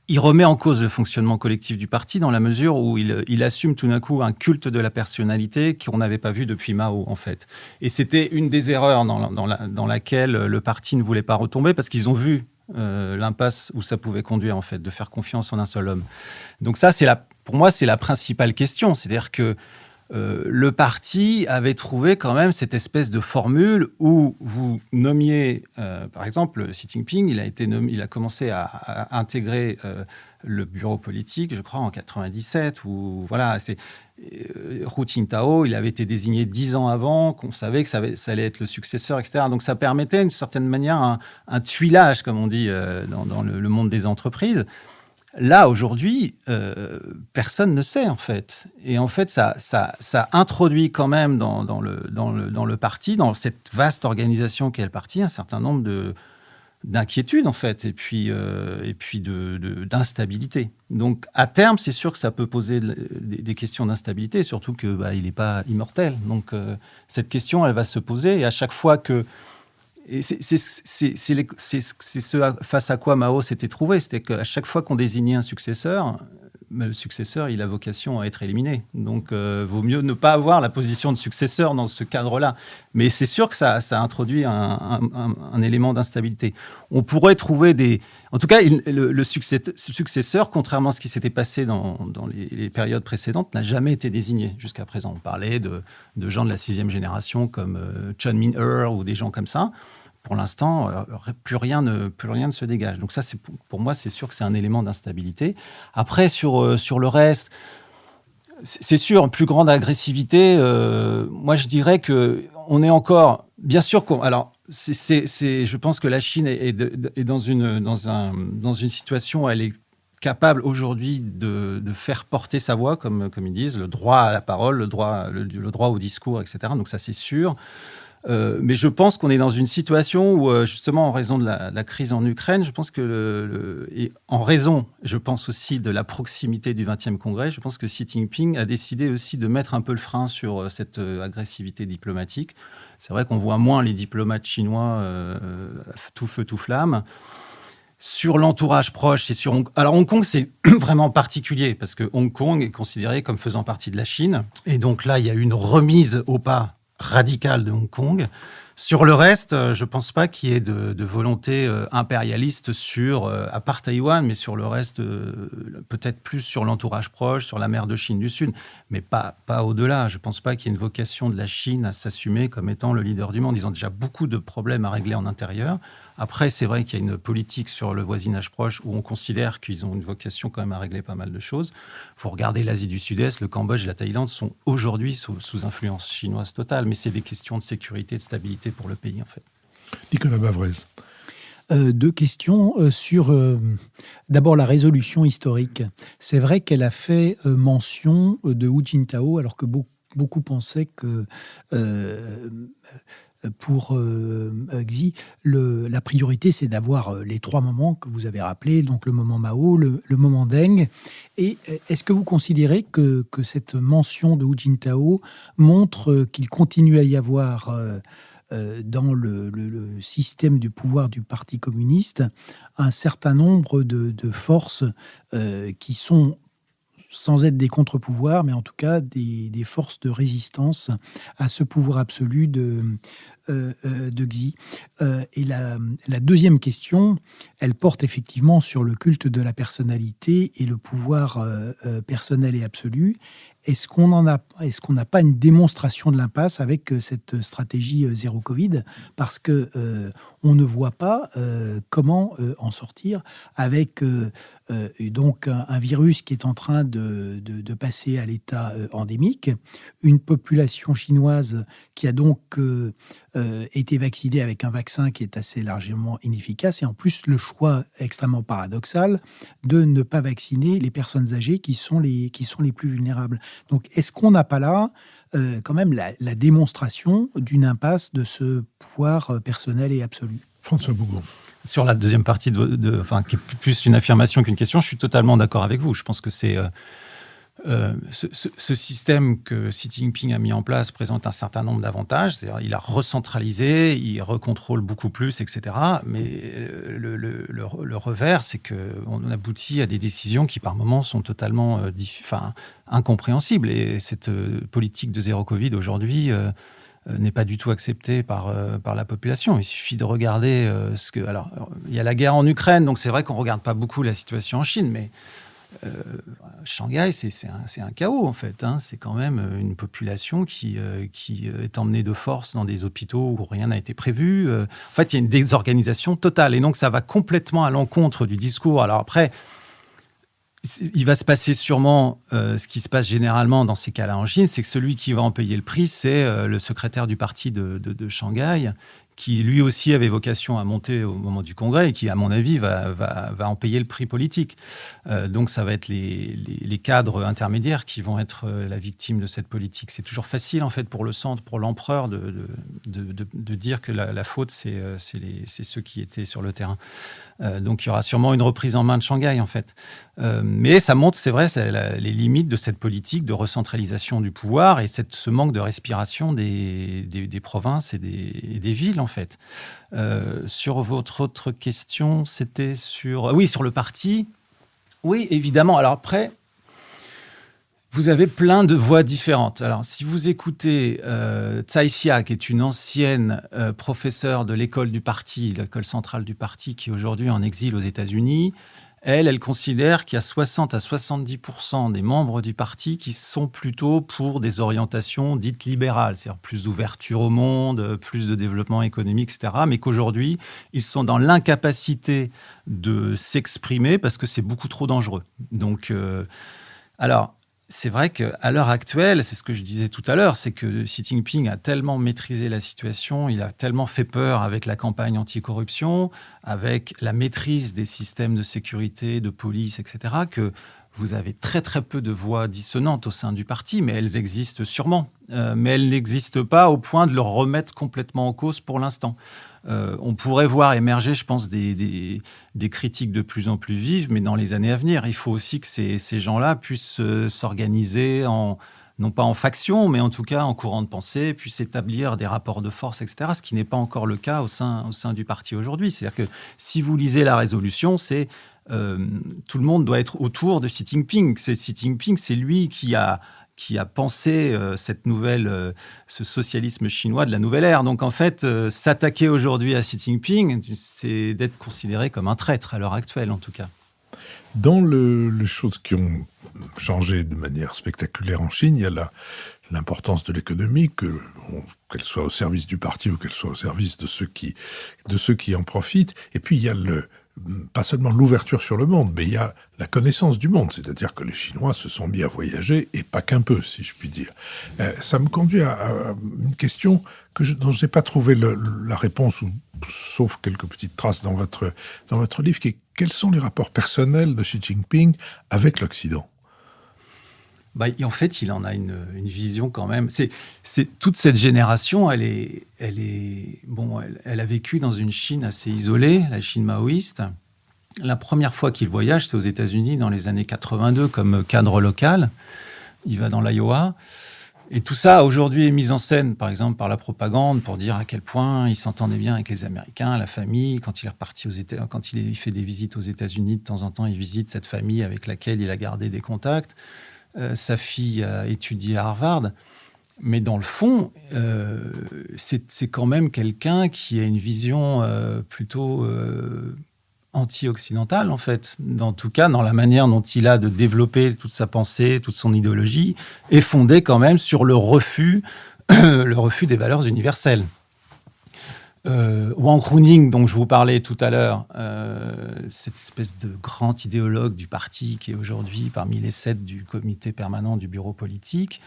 il remet en cause le fonctionnement collectif du parti dans la mesure où il assume tout d'un coup un culte de la personnalité qu'on n'avait pas vu depuis Mao, en fait. Et c'était une des erreurs dans laquelle le parti ne voulait pas retomber, parce qu'ils ont vu l'impasse où ça pouvait conduire, en fait, de faire confiance en un seul homme. Donc ça, pour moi, c'est la principale question. C'est-à-dire que le parti avait trouvé quand même cette espèce de formule où vous nommiez, par exemple, Xi Jinping, il a commencé à intégrer le bureau politique, je crois, en 97, où voilà, Hu Jintao, il avait été désigné 10 ans avant, qu'on savait que ça allait être le successeur, etc. Donc ça permettait, d'une certaine manière, un tuilage, comme on dit dans le monde des entreprises. Là, aujourd'hui, personne ne sait, en fait. Et en fait, ça introduit quand même dans le parti, dans cette vaste organisation qu'est le parti, un certain nombre d'inquiétudes, en fait, et puis d'instabilité. Donc, à terme, c'est sûr que ça peut poser des questions d'instabilité, surtout qu'il n'est pas immortel. Donc, cette question, elle va se poser, et à chaque fois que... Et c'est ce face à quoi Mao s'était trouvé. C'était qu'à chaque fois qu'on désignait un successeur, le successeur, il a vocation à être éliminé. Donc, vaut mieux ne pas avoir la position de successeur dans ce cadre-là. Mais c'est sûr que ça introduit un élément d'instabilité. On pourrait trouver En tout cas, le successeur, contrairement à ce qui s'était passé dans les périodes précédentes, n'a jamais été désigné jusqu'à présent. On parlait de gens de la 6e génération comme Chun Min-er ou des gens comme ça. Pour l'instant, plus rien ne se dégage. Donc ça, pour moi, c'est sûr que c'est un élément d'instabilité. Après, sur le reste, c'est sûr, plus grande agressivité. Moi, je dirais qu'on est encore... Bien sûr alors, je pense que la Chine est dans une situation où elle est capable aujourd'hui de faire porter sa voix, comme ils disent, le droit à la parole, le droit au discours, etc. Donc ça, c'est sûr. Mais je pense qu'on est dans une situation où, justement, en raison de la crise en Ukraine, je pense et en raison, je pense aussi de la proximité du 20e congrès, je pense que Xi Jinping a décidé aussi de mettre un peu le frein sur cette agressivité diplomatique. C'est vrai qu'on voit moins les diplomates chinois tout feu, tout flamme. Sur l'entourage proche, Alors, Hong Kong, c'est vraiment particulier parce que Hong Kong est considéré comme faisant partie de la Chine. Et donc là, il y a eu une remise au pas radicale de Hong Kong, Sur le reste, je ne pense pas qu'il y ait de volonté impérialiste à part Taïwan, mais sur le reste, peut-être plus sur l'entourage proche, sur la mer de Chine du Sud, mais pas au-delà. Je ne pense pas qu'il y ait une vocation de la Chine à s'assumer comme étant le leader du monde. Ils ont déjà beaucoup de problèmes à régler en intérieur. Après, c'est vrai qu'il y a une politique sur le voisinage proche où on considère qu'ils ont une vocation quand même à régler pas mal de choses. Il faut regarder l'Asie du Sud-Est, le Cambodge et la Thaïlande sont aujourd'hui sous influence chinoise totale, mais c'est des questions de sécurité, de stabilité pour le pays en fait. Nicolas Bavrez. Deux questions sur d'abord la résolution historique. C'est vrai qu'elle a fait mention de Hu Jintao, alors que beaucoup pensaient que pour Xi, la priorité, c'est d'avoir les trois moments que vous avez rappelés, donc le moment Mao, le moment Deng. Et est-ce que vous considérez que cette mention de Hu Jintao montre qu'il continue à y avoir dans le système du pouvoir du Parti communiste un certain nombre de forces qui sont, sans être des contre-pouvoirs, mais en tout cas des forces de résistance à ce pouvoir absolu de Xi. Et la deuxième question, elle porte effectivement sur le culte de la personnalité et le pouvoir personnel et absolu. Est-ce qu'on n'a pas une démonstration de l'impasse avec cette stratégie zéro Covid? Parce que on ne voit pas comment en sortir avec donc un virus qui est en train de passer à l'état endémique, une population chinoise qui a donc été vaccinée avec un vaccin qui est assez largement inefficace, et en plus le choix extrêmement paradoxal de ne pas vacciner les personnes âgées qui sont les plus vulnérables. Donc est-ce qu'on n'a pas là quand même la démonstration d'une impasse de ce pouvoir personnel et absolu? François Bougon. Sur la deuxième partie, qui est plus une affirmation qu'une question, je suis totalement d'accord avec vous. Je pense que c'est ce système que Xi Jinping a mis en place présente un certain nombre d'avantages. C'est-à-dire, il a recentralisé, il recontrôle beaucoup plus, etc. Mais le revers, c'est qu'on aboutit à des décisions qui, par moments, sont totalement incompréhensibles. Et cette politique de zéro Covid, aujourd'hui, n'est pas du tout acceptée par la population. Il suffit de regarder Alors, il y a la guerre en Ukraine, donc c'est vrai qu'on ne regarde pas beaucoup la situation en Chine, mais Shanghai, c'est un chaos, en fait. C'est quand même une population qui est emmenée de force dans des hôpitaux où rien n'a été prévu. En fait, il y a une désorganisation totale. Et donc, ça va complètement à l'encontre du discours. Alors après, il va se passer sûrement ce qui se passe généralement dans ces cas-là en Chine, c'est que celui qui va en payer le prix, c'est le secrétaire du parti de Shanghai, qui lui aussi avait vocation à monter au moment du congrès et qui, à mon avis, va en payer le prix politique. Donc ça va être les cadres intermédiaires qui vont être la victime de cette politique. C'est toujours facile, en fait, pour le centre, pour l'empereur, de dire que la faute, c'est ceux qui étaient sur le terrain. Donc il y aura sûrement une reprise en main de Shanghai, en fait. Mais ça montre, c'est vrai, les limites de cette politique de recentralisation du pouvoir et ce manque de respiration des provinces et des villes, en fait. Sur votre autre question, c'était sur le parti. Oui, évidemment. Alors après, vous avez plein de voix différentes. Alors, si vous écoutez Tsai Xia, qui est une ancienne professeure de l'école du parti, l'école centrale du parti, qui est aujourd'hui en exil aux États-Unis, elle considère qu'il y a 60 à 70% des membres du parti qui sont plutôt pour des orientations dites libérales, c'est-à-dire plus d'ouverture au monde, plus de développement économique, etc., mais qu'aujourd'hui, ils sont dans l'incapacité de s'exprimer parce que c'est beaucoup trop dangereux. Donc, alors, c'est vrai qu'à l'heure actuelle, c'est ce que je disais tout à l'heure, c'est que Xi Jinping a tellement maîtrisé la situation, il a tellement fait peur avec la campagne anticorruption, avec la maîtrise des systèmes de sécurité, de police, etc., que vous avez très très peu de voix dissonantes au sein du parti, mais elles existent sûrement. Mais elles n'existent pas au point de le remettre complètement en cause pour l'instant. On pourrait voir émerger, je pense, des critiques de plus en plus vives, mais dans les années à venir, il faut aussi que ces gens-là puissent s'organiser non pas en faction, mais en tout cas en courant de pensée, puissent établir des rapports de force, etc., ce qui n'est pas encore le cas au sein du parti aujourd'hui. C'est-à-dire que si vous lisez la résolution, c'est tout le monde doit être autour de Xi Jinping. Xi Jinping, c'est lui qui a qui a pensé ce socialisme chinois de la nouvelle ère. Donc en fait, s'attaquer aujourd'hui à Xi Jinping, c'est d'être considéré comme un traître à l'heure actuelle en tout cas. Dans les choses qui ont changé de manière spectaculaire en Chine, il y a l'importance de l'économie, qu'elle soit au service du parti ou qu'elle soit au service de ceux qui en profitent. Et puis il y a pas seulement l'ouverture sur le monde, mais il y a la connaissance du monde. C'est-à-dire que les Chinois se sont mis à voyager, et pas qu'un peu, si je puis dire. Ça me conduit à une question dont je n'ai pas trouvé la réponse, sauf quelques petites traces dans votre livre, qui est: quels sont les rapports personnels de Xi Jinping avec l'Occident ? En fait, il en a une vision quand même. C'est toute cette génération, elle a vécu dans une Chine assez isolée, la Chine maoïste. La première fois qu'il voyage, c'est aux États-Unis dans les années 82 comme cadre local. Il va dans l'Iowa. Et tout ça, aujourd'hui, est mis en scène, par exemple, par la propagande, pour dire à quel point il s'entendait bien avec les Américains, la famille. Quand il est reparti quand il fait des visites aux États-Unis, de temps en temps, il visite cette famille avec laquelle il a gardé des contacts. Sa fille a étudié à Harvard. Mais dans le fond, c'est quand même quelqu'un qui a une vision plutôt anti-occidentale, en fait. En tout cas, dans la manière dont il a de développer toute sa pensée, toute son idéologie, est fondée quand même sur le refus des valeurs universelles. Wang Huning, dont je vous parlais tout à l'heure, cette espèce de grand idéologue du parti qui est aujourd'hui parmi les 7 du comité permanent du bureau politique,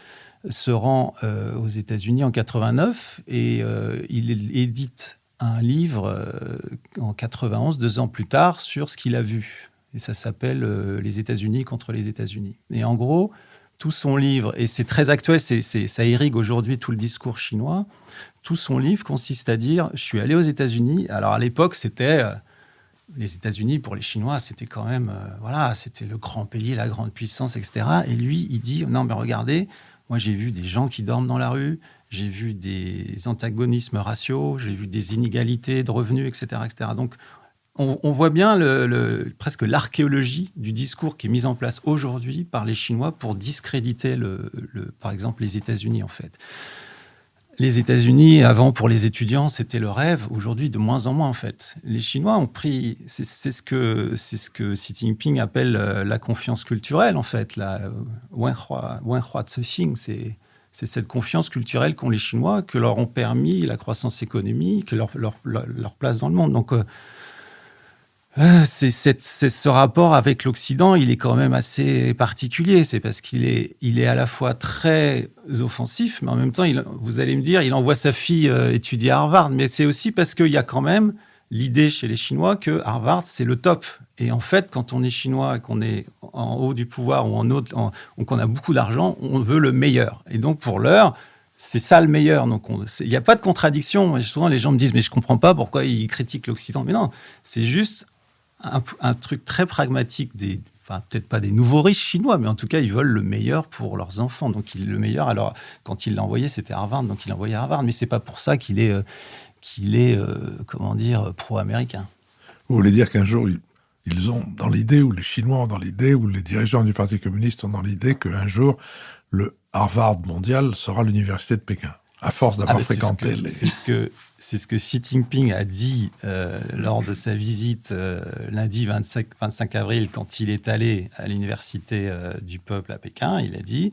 se rend aux États-Unis en 89 et il édite un livre en 91, 2 ans plus tard, sur ce qu'il a vu. Et ça s'appelle « Les États-Unis contre les États-Unis ». Et en gros, tout son livre, et c'est très actuel, ça irrigue aujourd'hui tout le discours chinois, tout son livre consiste à dire « Je suis allé aux États-Unis ». Alors à l'époque, c'était... les États-Unis, pour les Chinois, c'était quand même... c'était le grand pays, la grande puissance, etc. Et lui, il dit « Non, mais regardez, moi j'ai vu des gens qui dorment dans la rue, j'ai vu des antagonismes raciaux, j'ai vu des inégalités de revenus, etc. etc. » Donc, on voit bien presque l'archéologie du discours qui est mise en place aujourd'hui par les Chinois pour discréditer, par exemple, les États-Unis, en fait. Les États-Unis, avant, pour les étudiants, c'était le rêve. Aujourd'hui, de moins en moins, en fait. Les Chinois ont pris... C'est ce que Xi Jinping appelle la confiance culturelle, en fait. La Wenhua Zhexing, c'est cette confiance culturelle qu'ont les Chinois, que leur ont permis la croissance économique, leur place dans le monde. Donc, c'est ce rapport avec l'Occident, il est quand même assez particulier. C'est parce qu'il est à la fois très offensif, mais en même temps, vous allez me dire, il envoie sa fille étudier à Harvard. Mais c'est aussi parce qu'il y a quand même l'idée chez les Chinois que Harvard, c'est le top. Et en fait, quand on est chinois et qu'on est en haut du pouvoir ou qu'on a beaucoup d'argent, on veut le meilleur. Et donc, pour l'heure, c'est ça le meilleur. Donc, il n'y a pas de contradiction. Souvent, les gens me disent, mais je ne comprends pas pourquoi ils critiquent l'Occident. Mais non, c'est juste un truc très pragmatique peut-être pas des nouveaux riches chinois, mais en tout cas, ils veulent le meilleur pour leurs enfants. Donc, le meilleur, alors, quand il l'a envoyé, c'était Harvard, donc il l'a envoyé à Harvard. Mais c'est pas pour ça qu'il est pro-américain. Vous voulez dire qu'un jour, ils ont dans l'idée, ou les Chinois ont dans l'idée, ou les dirigeants du Parti communiste ont dans l'idée qu'un jour, le Harvard mondial sera l'université de Pékin, à force d'avoir fréquenté C'est ce que Xi Jinping a dit lors de sa visite lundi 25 avril, quand il est allé à l'université du peuple à Pékin. Il a dit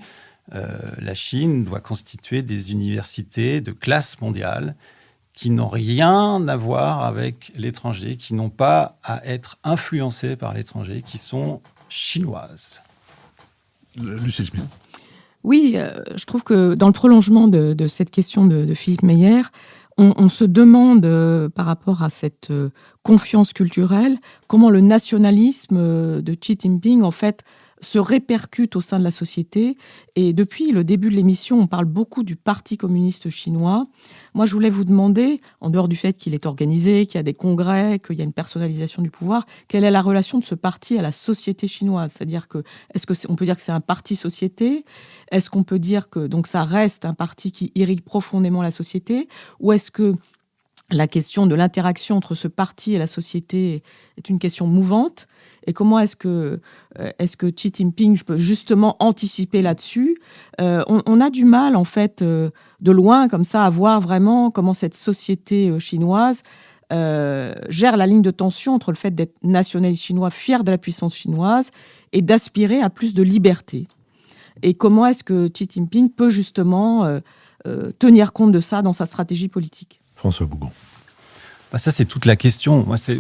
la Chine doit constituer des universités de classe mondiale qui n'ont rien à voir avec l'étranger, qui n'ont pas à être influencées par l'étranger, qui sont chinoises. Lucie Schmitt. Oui, je trouve que dans le prolongement de cette question de Philippe Meyer, on se demande, par rapport à cette confiance culturelle, comment le nationalisme de Xi Jinping, en fait, se répercute au sein de la société. Et depuis le début de l'émission, on parle beaucoup du Parti communiste chinois. Moi, je voulais vous demander, en dehors du fait qu'il est organisé, qu'il y a des congrès, qu'il y a une personnalisation du pouvoir, quelle est la relation de ce parti à la société chinoise ? C'est-à-dire que, on peut dire que c'est un parti-société ? Est-ce qu'on peut dire que donc ça reste un parti qui irrigue profondément la société ? Ou est-ce que la question de l'interaction entre ce parti et la société est une question mouvante. Et comment est-ce que Xi Jinping peut justement anticiper là-dessus ? On a du mal, en fait, de loin, comme ça, à voir vraiment comment cette société chinoise gère la ligne de tension entre le fait d'être nationaliste chinois, fier de la puissance chinoise, et d'aspirer à plus de liberté. Et comment est-ce que Xi Jinping peut justement tenir compte de ça dans sa stratégie politique ? François Bougon. Ça, c'est toute la question. Moi, c'est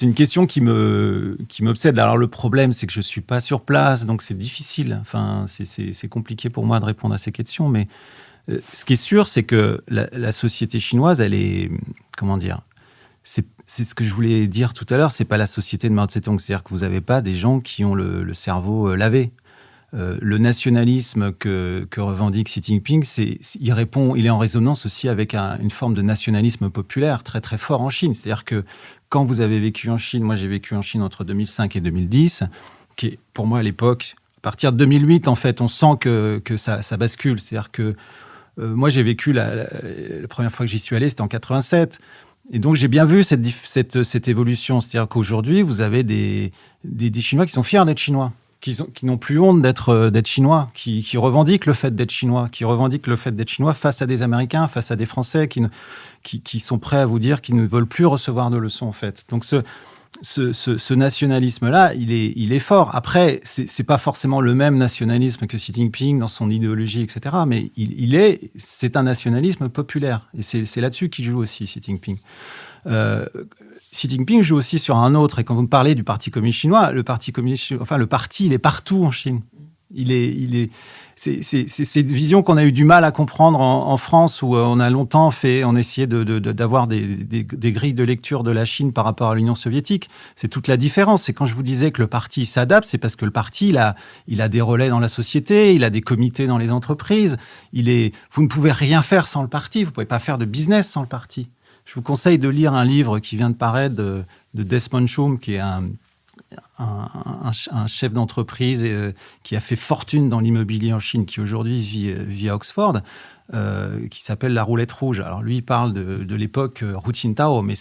une question qui m'obsède. Alors, le problème, c'est que je ne suis pas sur place, donc c'est difficile. Enfin, c'est compliqué pour moi de répondre à ces questions. Mais ce qui est sûr, c'est que la société chinoise, elle est... Comment dire ? C'est ce que je voulais dire tout à l'heure. C'est pas la société de Mao Tse-tung. C'est-à-dire que vous n'avez pas des gens qui ont le cerveau lavé. Le nationalisme que revendique Xi Jinping, il est en résonance aussi avec une forme de nationalisme populaire très très fort en Chine. C'est-à-dire que quand vous avez vécu en Chine, moi j'ai vécu en Chine entre 2005 et 2010, qui est pour moi à l'époque, à partir de 2008 en fait, on sent que ça bascule. C'est-à-dire que moi j'ai vécu la première fois que j'y suis allé, c'était en 87. Et donc j'ai bien vu cette évolution. C'est-à-dire qu'aujourd'hui vous avez des Chinois qui sont fiers d'être Chinois. Qui n'ont plus honte d'être chinois, qui revendiquent le fait d'être chinois, face à des Américains, face à des Français qui sont prêts à vous dire qu'ils ne veulent plus recevoir de leçons, en fait. Donc ce nationalisme-là, il est fort. Après, c'est pas forcément le même nationalisme que Xi Jinping dans son idéologie, etc. Mais c'est un nationalisme populaire. Et c'est là-dessus qu'il joue aussi, Xi Jinping. Xi Jinping joue aussi sur un autre. Et quand vous me parlez du Parti communiste chinois, le parti, il est partout en Chine. C'est cette vision qu'on a eu du mal à comprendre en France, où on a longtemps essayé d'avoir des grilles de lecture de la Chine par rapport à l'Union soviétique. C'est toute la différence. C'est quand je vous disais que le parti s'adapte, c'est parce que le parti, il a des relais dans la société, il a des comités dans les entreprises. Vous ne pouvez rien faire sans le parti. Vous ne pouvez pas faire de business sans le parti. Je vous conseille de lire un livre qui vient de paraître de Desmond Chum, qui est un chef d'entreprise qui a fait fortune dans l'immobilier en Chine, qui aujourd'hui vit à Oxford, qui s'appelle La Roulette Rouge. Alors lui, il parle de l'époque Hu Jintao, mais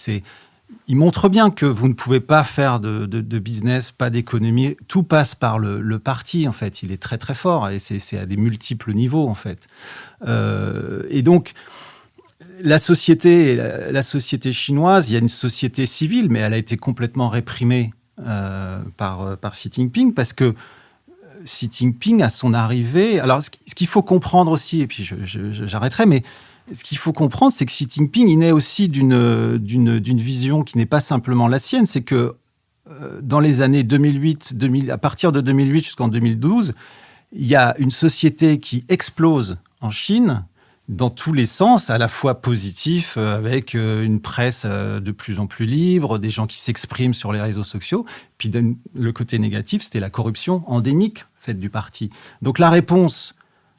il montre bien que vous ne pouvez pas faire de business, pas d'économie. Tout passe par le parti, en fait. Il est très, très fort et c'est à des multiples niveaux, en fait. Et donc... La société chinoise, il y a une société civile, mais elle a été complètement réprimée par Xi Jinping, parce que Xi Jinping, à son arrivée... Alors, ce qu'il faut comprendre aussi, et puis j'arrêterai, mais ce qu'il faut comprendre, c'est que Xi Jinping, il naît aussi d'une vision qui n'est pas simplement la sienne, c'est que dans les années 2008, à partir de 2008 jusqu'en 2012, il y a une société qui explose en Chine, dans tous les sens, à la fois positif, avec une presse de plus en plus libre, des gens qui s'expriment sur les réseaux sociaux. Puis le côté négatif, c'était la corruption endémique faite du parti. Donc la réponse,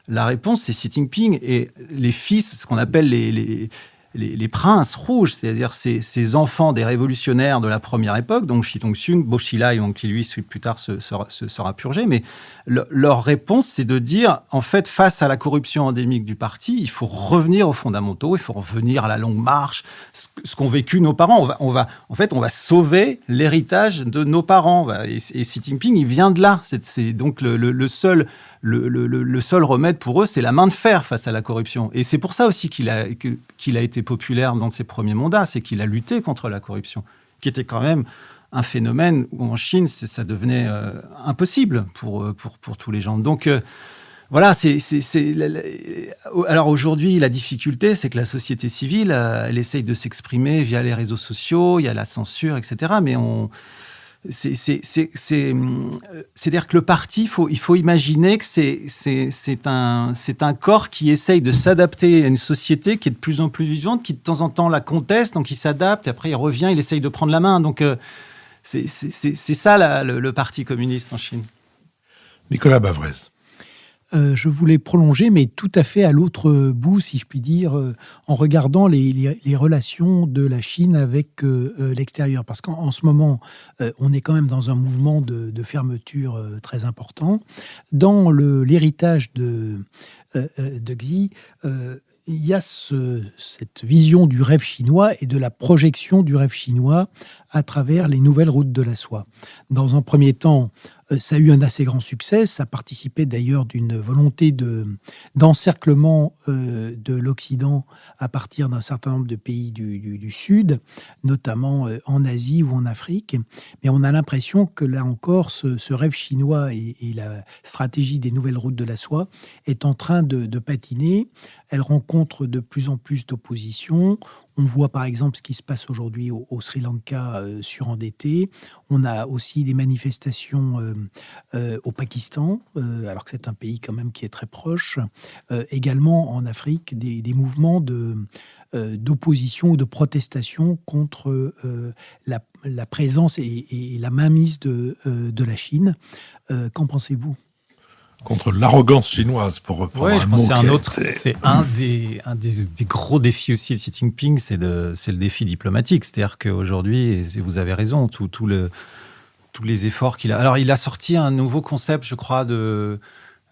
c'est Xi Jinping et les fils, ce qu'on appelle les princes rouges, c'est-à-dire ces enfants des révolutionnaires de la première époque, donc Shi Tongxun, Bo Xilai, donc qui lui plus tard sera purgé, mais leur réponse, c'est de dire, en fait, face à la corruption endémique du parti, il faut revenir aux fondamentaux, il faut revenir à la longue marche, ce qu'ont vécu nos parents. On va sauver l'héritage de nos parents. Et Xi Jinping, il vient de là. C'est donc le seul remède pour eux, c'est la main de fer face à la corruption. Et c'est pour ça aussi qu'il a été populaire dans ses premiers mandats, c'est qu'il a lutté contre la corruption, qui était quand même un phénomène où en Chine, ça devenait impossible pour tous les gens. Donc voilà, alors aujourd'hui, la difficulté, c'est que la société civile, elle essaye de s'exprimer via les réseaux sociaux, il y a la censure, etc. Mais c'est-à-dire que le parti, il faut imaginer que c'est un corps qui essaye de s'adapter à une société qui est de plus en plus vivante, qui de temps en temps la conteste, donc il s'adapte, et après il revient, il essaye de prendre la main. Donc c'est ça le Parti communiste en Chine. Nicolas Bavrez. Je voulais prolonger, mais tout à fait à l'autre bout, si je puis dire, en regardant les relations de la Chine avec l'extérieur. Parce qu'en ce moment, on est quand même dans un mouvement de fermeture très important. Dans l'héritage de Xi, il y a cette vision du rêve chinois et de la projection du rêve chinois à travers les nouvelles routes de la soie. Dans un premier temps, ça a eu un assez grand succès. Ça participait d'ailleurs d'une volonté d'encerclement de l'Occident à partir d'un certain nombre de pays du Sud, notamment en Asie ou en Afrique. Mais on a l'impression que là encore, ce rêve chinois et la stratégie des nouvelles routes de la soie est en train de patiner. Elle rencontre de plus en plus d'opposition. On voit par exemple ce qui se passe aujourd'hui au Sri Lanka surendetté. On a aussi des manifestations au Pakistan, alors que c'est un pays quand même qui est très proche. Également en Afrique, des mouvements d'opposition ou de protestation contre la présence et la mainmise de la Chine. Qu'en pensez-vous ? Contre l'arrogance chinoise, pour reprendre un mot. C'est un des gros défis aussi de Xi Jinping, c'est le défi diplomatique. C'est-à-dire qu'aujourd'hui, et vous avez raison, tous les efforts qu'il a... Alors, il a sorti un nouveau concept, je crois,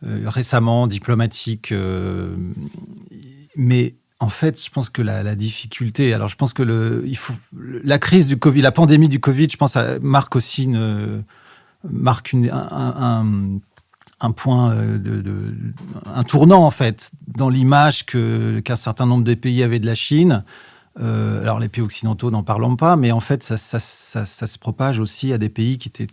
récemment, diplomatique. Mais en fait, je pense que la difficulté... Alors, je pense que la crise du Covid, la pandémie du Covid, je pense, marque aussi un point, un tournant en fait dans l'image qu'un certain nombre de pays avaient de la Chine. Alors les pays occidentaux n'en parlons pas, mais en fait ça se propage aussi à des pays qui étaient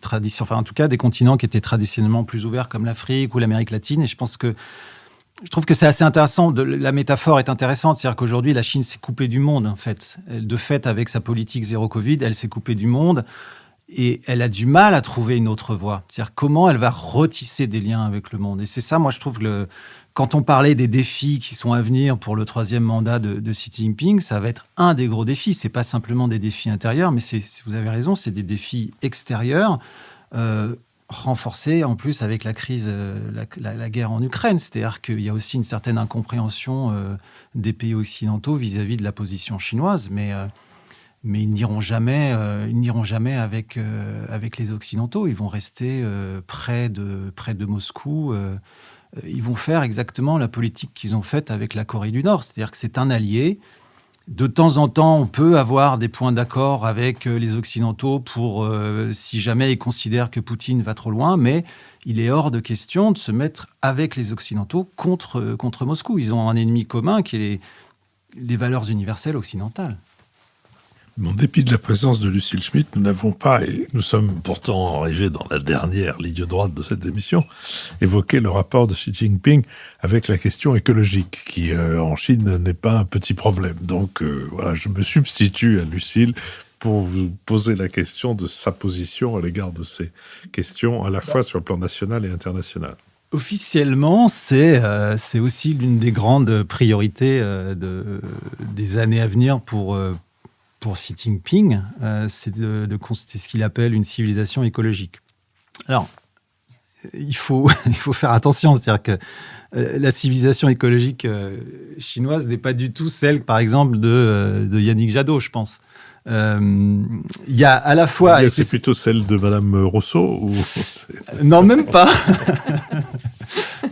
en tout cas des continents qui étaient traditionnellement plus ouverts comme l'Afrique ou l'Amérique latine. Et je trouve que c'est assez intéressant. La métaphore est intéressante, c'est-à-dire qu'aujourd'hui la Chine s'est coupée du monde en fait. De fait, avec sa politique zéro Covid, elle s'est coupée du monde. Et elle a du mal à trouver une autre voie. C'est-à-dire comment elle va retisser des liens avec le monde. Et c'est ça, moi, je trouve, quand on parlait des défis qui sont à venir pour le 3e mandat de Xi Jinping, ça va être un des gros défis. C'est pas simplement des défis intérieurs, mais vous avez raison, c'est des défis extérieurs, renforcés en plus avec la crise, la guerre en Ukraine. C'est-à-dire qu'il y a aussi une certaine incompréhension des pays occidentaux vis-à-vis de la position chinoise, mais ils n'iront jamais avec les Occidentaux. Ils vont rester près de Moscou. Ils vont faire exactement la politique qu'ils ont faite avec la Corée du Nord. C'est-à-dire que c'est un allié. De temps en temps, on peut avoir des points d'accord avec les Occidentaux pour si jamais ils considèrent que Poutine va trop loin, mais il est hors de question de se mettre avec les Occidentaux contre Moscou. Ils ont un ennemi commun qui est les valeurs universelles occidentales. En dépit de la présence de Lucille Schmitt, nous n'avons pas, et nous sommes pourtant arrivés dans la dernière ligne droite de cette émission, évoqué le rapport de Xi Jinping avec la question écologique, qui en Chine n'est pas un petit problème. Donc voilà, je me substitue à Lucille pour vous poser la question de sa position à l'égard de ces questions, à la fois sur le plan national et international. Officiellement, c'est aussi l'une des grandes priorités des années à venir pour Xi Jinping, c'est ce qu'il appelle une civilisation écologique. Alors, il faut faire attention, c'est-à-dire que la civilisation écologique chinoise n'est pas du tout celle, par exemple, de Yannick Jadot, je pense. Il y a à la fois... C'est plutôt celle de Madame Rousseau ou... Non, même pas.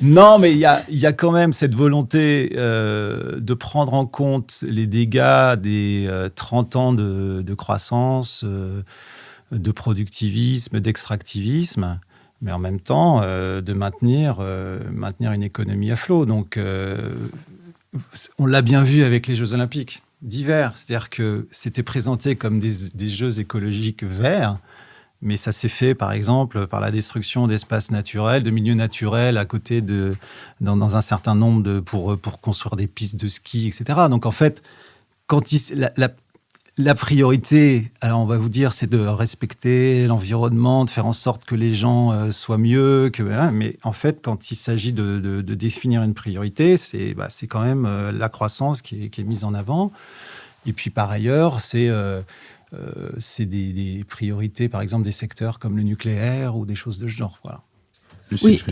Non, mais il y a quand même cette volonté de prendre en compte les dégâts des 30 ans de croissance, de productivisme, d'extractivisme, mais en même temps de maintenir une économie à flot. Donc, on l'a bien vu avec les Jeux Olympiques d'hiver. C'est-à-dire que c'était présenté comme des Jeux écologiques verts, mais ça s'est fait, par exemple, par la destruction d'espaces naturels, de milieux naturels à côté dans un certain nombre pour construire des pistes de ski, etc. Donc, en fait, la priorité, alors on va vous dire, c'est de respecter l'environnement, de faire en sorte que les gens soient mieux, mais en fait, quand il s'agit de définir une priorité, c'est quand même la croissance qui est mise en avant. Et puis, par ailleurs, c'est des priorités, par exemple, des secteurs comme le nucléaire ou des choses de ce genre. Voilà. Oui,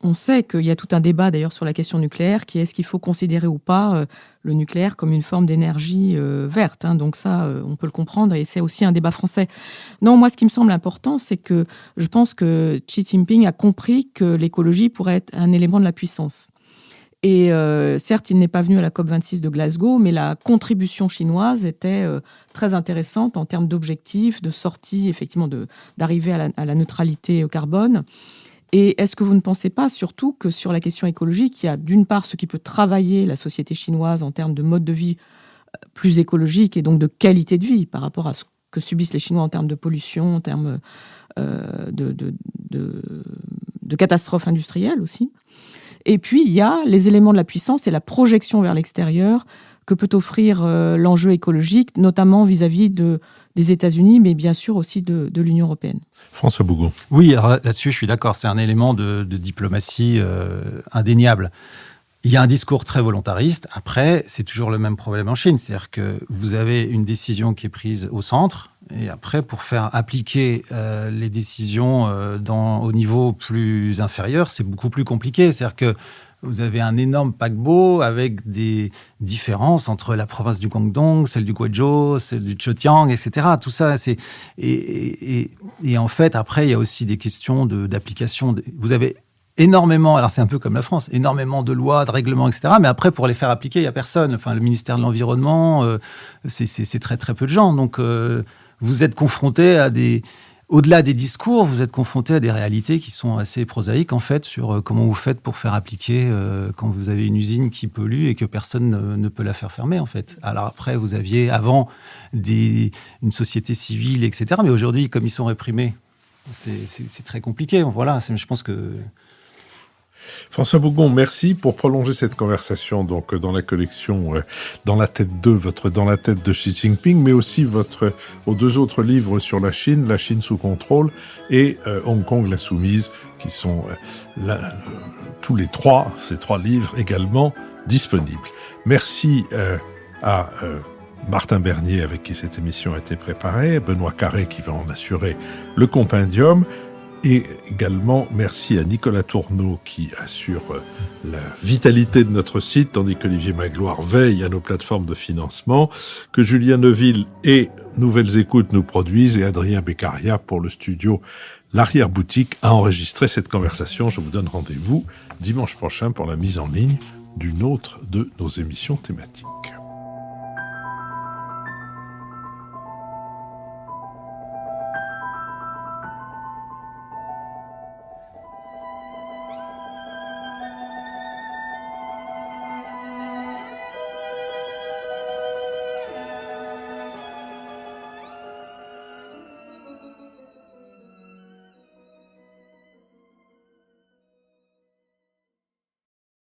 on sait qu'il y a tout un débat d'ailleurs sur la question nucléaire, qui est-ce qu'il faut considérer ou pas le nucléaire comme une forme d'énergie verte. Donc ça, on peut le comprendre, et c'est aussi un débat français. Non, moi, ce qui me semble important, c'est que je pense que Xi Jinping a compris que l'écologie pourrait être un élément de la puissance. Et certes, il n'est pas venu à la COP26 de Glasgow, mais la contribution chinoise était très intéressante en termes d'objectifs, de sortie, effectivement, d'arriver à la neutralité carbone. Et est-ce que vous ne pensez pas surtout que sur la question écologique, il y a d'une part ce qui peut travailler la société chinoise en termes de mode de vie plus écologique et donc de qualité de vie par rapport à ce que subissent les Chinois en termes de pollution, en termes de catastrophes industrielles aussi. Et puis, il y a les éléments de la puissance et la projection vers l'extérieur que peut offrir l'enjeu écologique, notamment vis-à-vis des États-Unis, mais bien sûr aussi de l'Union européenne. François Bougon. Oui, alors là-dessus, je suis d'accord. C'est un élément de diplomatie indéniable. Il y a un discours très volontariste. Après, c'est toujours le même problème en Chine. C'est-à-dire que vous avez une décision qui est prise au centre. Et après, pour faire appliquer les décisions au niveau plus inférieur, c'est beaucoup plus compliqué. C'est-à-dire que vous avez un énorme paquebot avec des différences entre la province du Guangdong, celle du Guizhou, celle du Zhejiang, etc. Tout ça, et en fait, après, il y a aussi des questions d'application. Vous avez énormément, alors c'est un peu comme la France, énormément de lois, de règlements, etc. Mais après, pour les faire appliquer, il n'y a personne. Enfin, le ministère de l'Environnement, c'est très, très peu de gens. Donc, vous êtes confronté au-delà des discours, vous êtes confronté à des réalités qui sont assez prosaïques, en fait, sur comment vous faites pour faire appliquer quand vous avez une usine qui pollue et que personne ne peut la faire fermer, en fait. Alors après, vous aviez avant une société civile, etc. Mais aujourd'hui, comme ils sont réprimés, c'est très compliqué. Voilà, je pense que... François Bougon, merci pour prolonger cette conversation donc dans la collection Dans la tête de Dans la tête de Xi Jinping, mais aussi vos deux autres livres sur la Chine sous contrôle et Hong Kong l'insoumise, qui sont tous les ces trois livres également disponibles. Merci à Martin Bernier avec qui cette émission a été préparée, Benoît Carré qui va en assurer le compendium. Et également, merci à Nicolas Tourneau qui assure la vitalité de notre site, tandis qu'Olivier Magloire veille à nos plateformes de financement, que Julien Neuville et Nouvelles Écoutes nous produisent, et Adrien Beccaria pour le studio L'Arrière-Boutique a enregistré cette conversation. Je vous donne rendez-vous dimanche prochain pour la mise en ligne d'une autre de nos émissions thématiques.